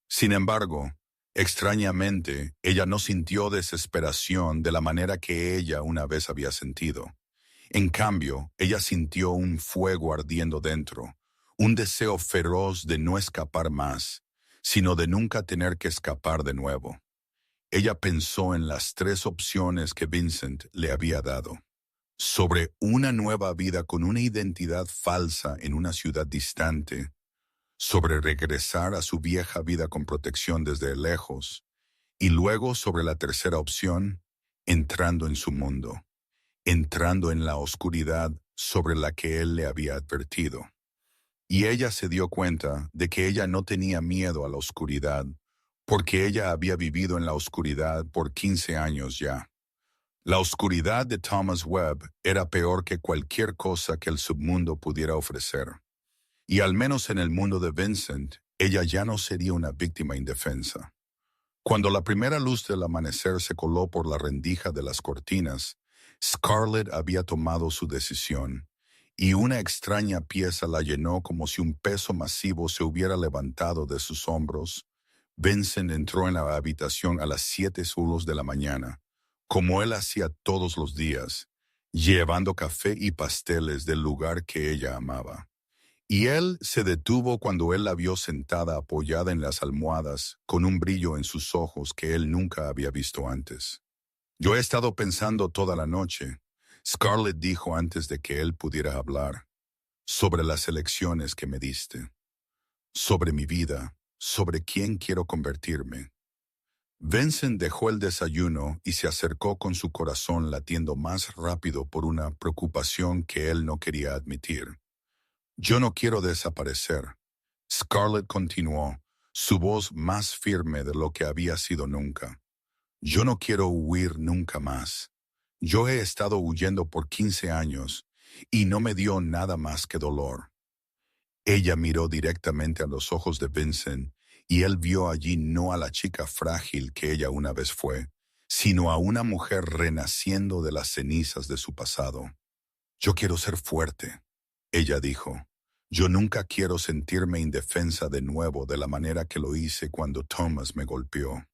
Sin embargo, extrañamente, ella no sintió desesperación de la manera que ella una vez había sentido. En cambio, ella sintió un fuego ardiendo dentro, un deseo feroz de no escapar más, sino de nunca tener que escapar de nuevo. Ella pensó en las 3 opciones que Vincent le había dado. Sobre una nueva vida con una identidad falsa en una ciudad distante, sobre regresar a su vieja vida con protección desde lejos, y luego sobre la tercera opción, entrando en su mundo, entrando en la oscuridad sobre la que él le había advertido. Y ella se dio cuenta de que ella no tenía miedo a la oscuridad, porque ella había vivido en la oscuridad por 15 años ya. La oscuridad de Thomas Webb era peor que cualquier cosa que el submundo pudiera ofrecer. Y al menos en el mundo de Vincent, ella ya no sería una víctima indefensa. Cuando la primera luz del amanecer se coló por la rendija de las cortinas, Scarlett había tomado su decisión, y una extraña pieza la llenó como si un peso masivo se hubiera levantado de sus hombros. Vincent entró en la habitación a las 7 solos de la mañana, como él hacía todos los días, llevando café y pasteles del lugar que ella amaba. Y él se detuvo cuando él la vio sentada apoyada en las almohadas, con un brillo en sus ojos que él nunca había visto antes. «Yo he estado pensando toda la noche», Scarlett dijo antes de que él pudiera hablar, «sobre las elecciones que me diste, sobre mi vida, sobre quién quiero convertirme». Vincent dejó el desayuno y se acercó con su corazón latiendo más rápido por una preocupación que él no quería admitir. «Yo no quiero desaparecer», Scarlett continuó, su voz más firme de lo que había sido nunca. «Yo no quiero huir nunca más. Yo he estado huyendo por 15 años y no me dio nada más que dolor». Ella miró directamente a los ojos de Vincent y él vio allí no a la chica frágil que ella una vez fue, sino a una mujer renaciendo de las cenizas de su pasado. «Yo quiero ser fuerte», ella dijo. «Yo nunca quiero sentirme indefensa de nuevo de la manera que lo hice cuando Thomas me golpeó.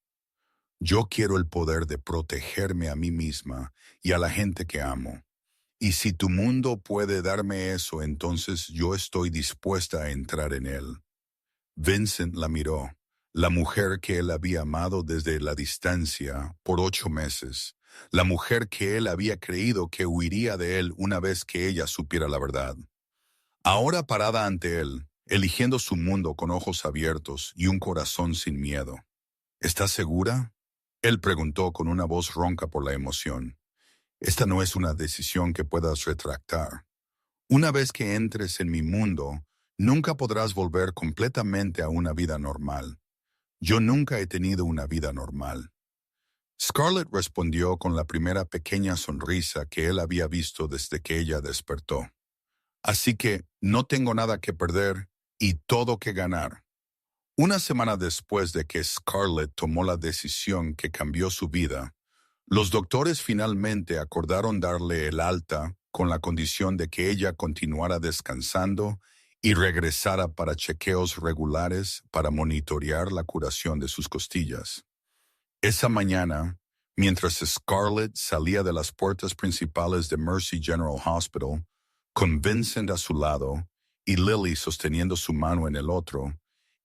Yo quiero el poder de protegerme a mí misma y a la gente que amo. Y si tu mundo puede darme eso, entonces yo estoy dispuesta a entrar en él». Vincent la miró, la mujer que él había amado desde la distancia por 8 meses, la mujer que él había creído que huiría de él una vez que ella supiera la verdad. Ahora parada ante él, eligiendo su mundo con ojos abiertos y un corazón sin miedo. ¿Estás segura? Él preguntó con una voz ronca por la emoción. Esta no es una decisión que puedas retractar. Una vez que entres en mi mundo, nunca podrás volver completamente a una vida normal. Yo nunca he tenido una vida normal. Scarlett respondió con la primera pequeña sonrisa que él había visto desde que ella despertó. Así que no tengo nada que perder y todo que ganar. Una semana después de que Scarlett tomó la decisión que cambió su vida, los doctores finalmente acordaron darle el alta con la condición de que ella continuara descansando y regresara para chequeos regulares para monitorear la curación de sus costillas. Esa mañana, mientras Scarlett salía de las puertas principales de Mercy General Hospital, con Vincent a su lado y Lily sosteniendo su mano en el otro,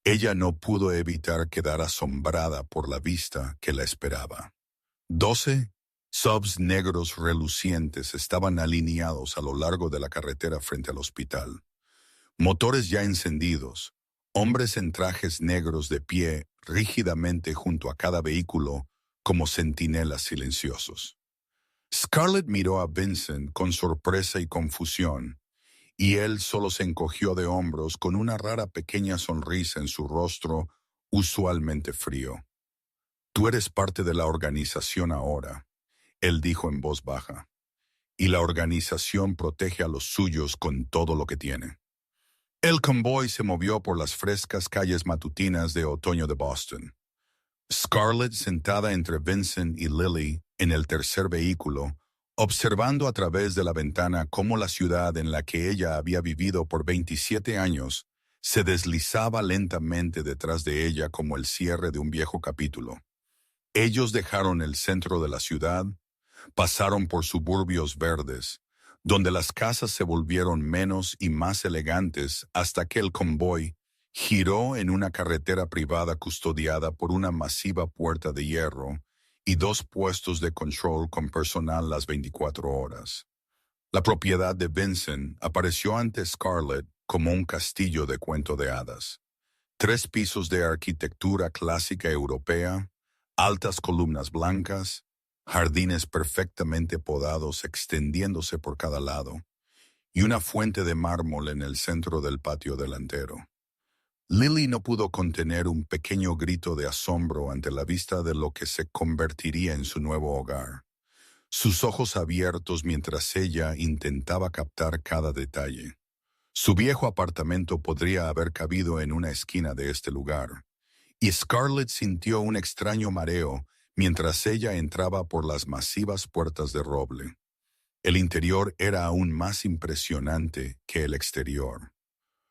ella no pudo evitar quedar asombrada por la vista que la esperaba. 12 subs negros relucientes estaban alineados a lo largo de la carretera frente al hospital. Motores ya encendidos, hombres en trajes negros de pie rígidamente junto a cada vehículo como centinelas silenciosos. Scarlett miró a Vincent con sorpresa y confusión, y él solo se encogió de hombros con una rara pequeña sonrisa en su rostro usualmente frío. «Tú eres parte de la organización ahora», él dijo en voz baja, «y la organización protege a los suyos con todo lo que tiene». El convoy se movió por las frescas calles matutinas de otoño de Boston. Scarlett, sentada entre Vincent y Lily en el tercer vehículo, observando a través de la ventana cómo la ciudad en la que ella había vivido por 27 años se deslizaba lentamente detrás de ella como el cierre de un viejo capítulo. Ellos dejaron el centro de la ciudad, pasaron por suburbios verdes, donde las casas se volvieron menos y más elegantes hasta que el convoy giró en una carretera privada custodiada por una masiva puerta de hierro y 2 puestos de control con personal las 24 horas. La propiedad de Vincent apareció ante Scarlett como un castillo de cuento de hadas. 3 pisos de arquitectura clásica europea, altas columnas blancas, jardines perfectamente podados extendiéndose por cada lado, y una fuente de mármol en el centro del patio delantero. Lily no pudo contener un pequeño grito de asombro ante la vista de lo que se convertiría en su nuevo hogar, sus ojos abiertos mientras ella intentaba captar cada detalle. Su viejo apartamento podría haber cabido en una esquina de este lugar, y Scarlett sintió un extraño mareo mientras ella entraba por las masivas puertas de roble. El interior era aún más impresionante que el exterior.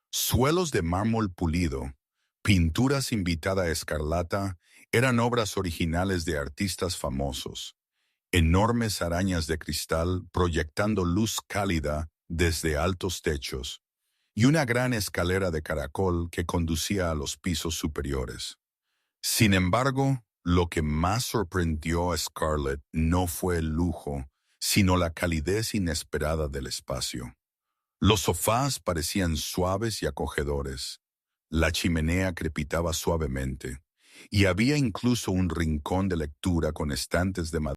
Suelos de mármol pulido, pinturas invitada escarlata, eran obras originales de artistas famosos. Enormes arañas de cristal proyectando luz cálida desde altos techos, y una gran escalera de caracol que conducía a los pisos superiores. Sin embargo, lo que más sorprendió a Scarlett no fue el lujo, sino la calidez inesperada del espacio. Los sofás parecían suaves y acogedores. La chimenea crepitaba suavemente, y había incluso un rincón de lectura con estantes de madera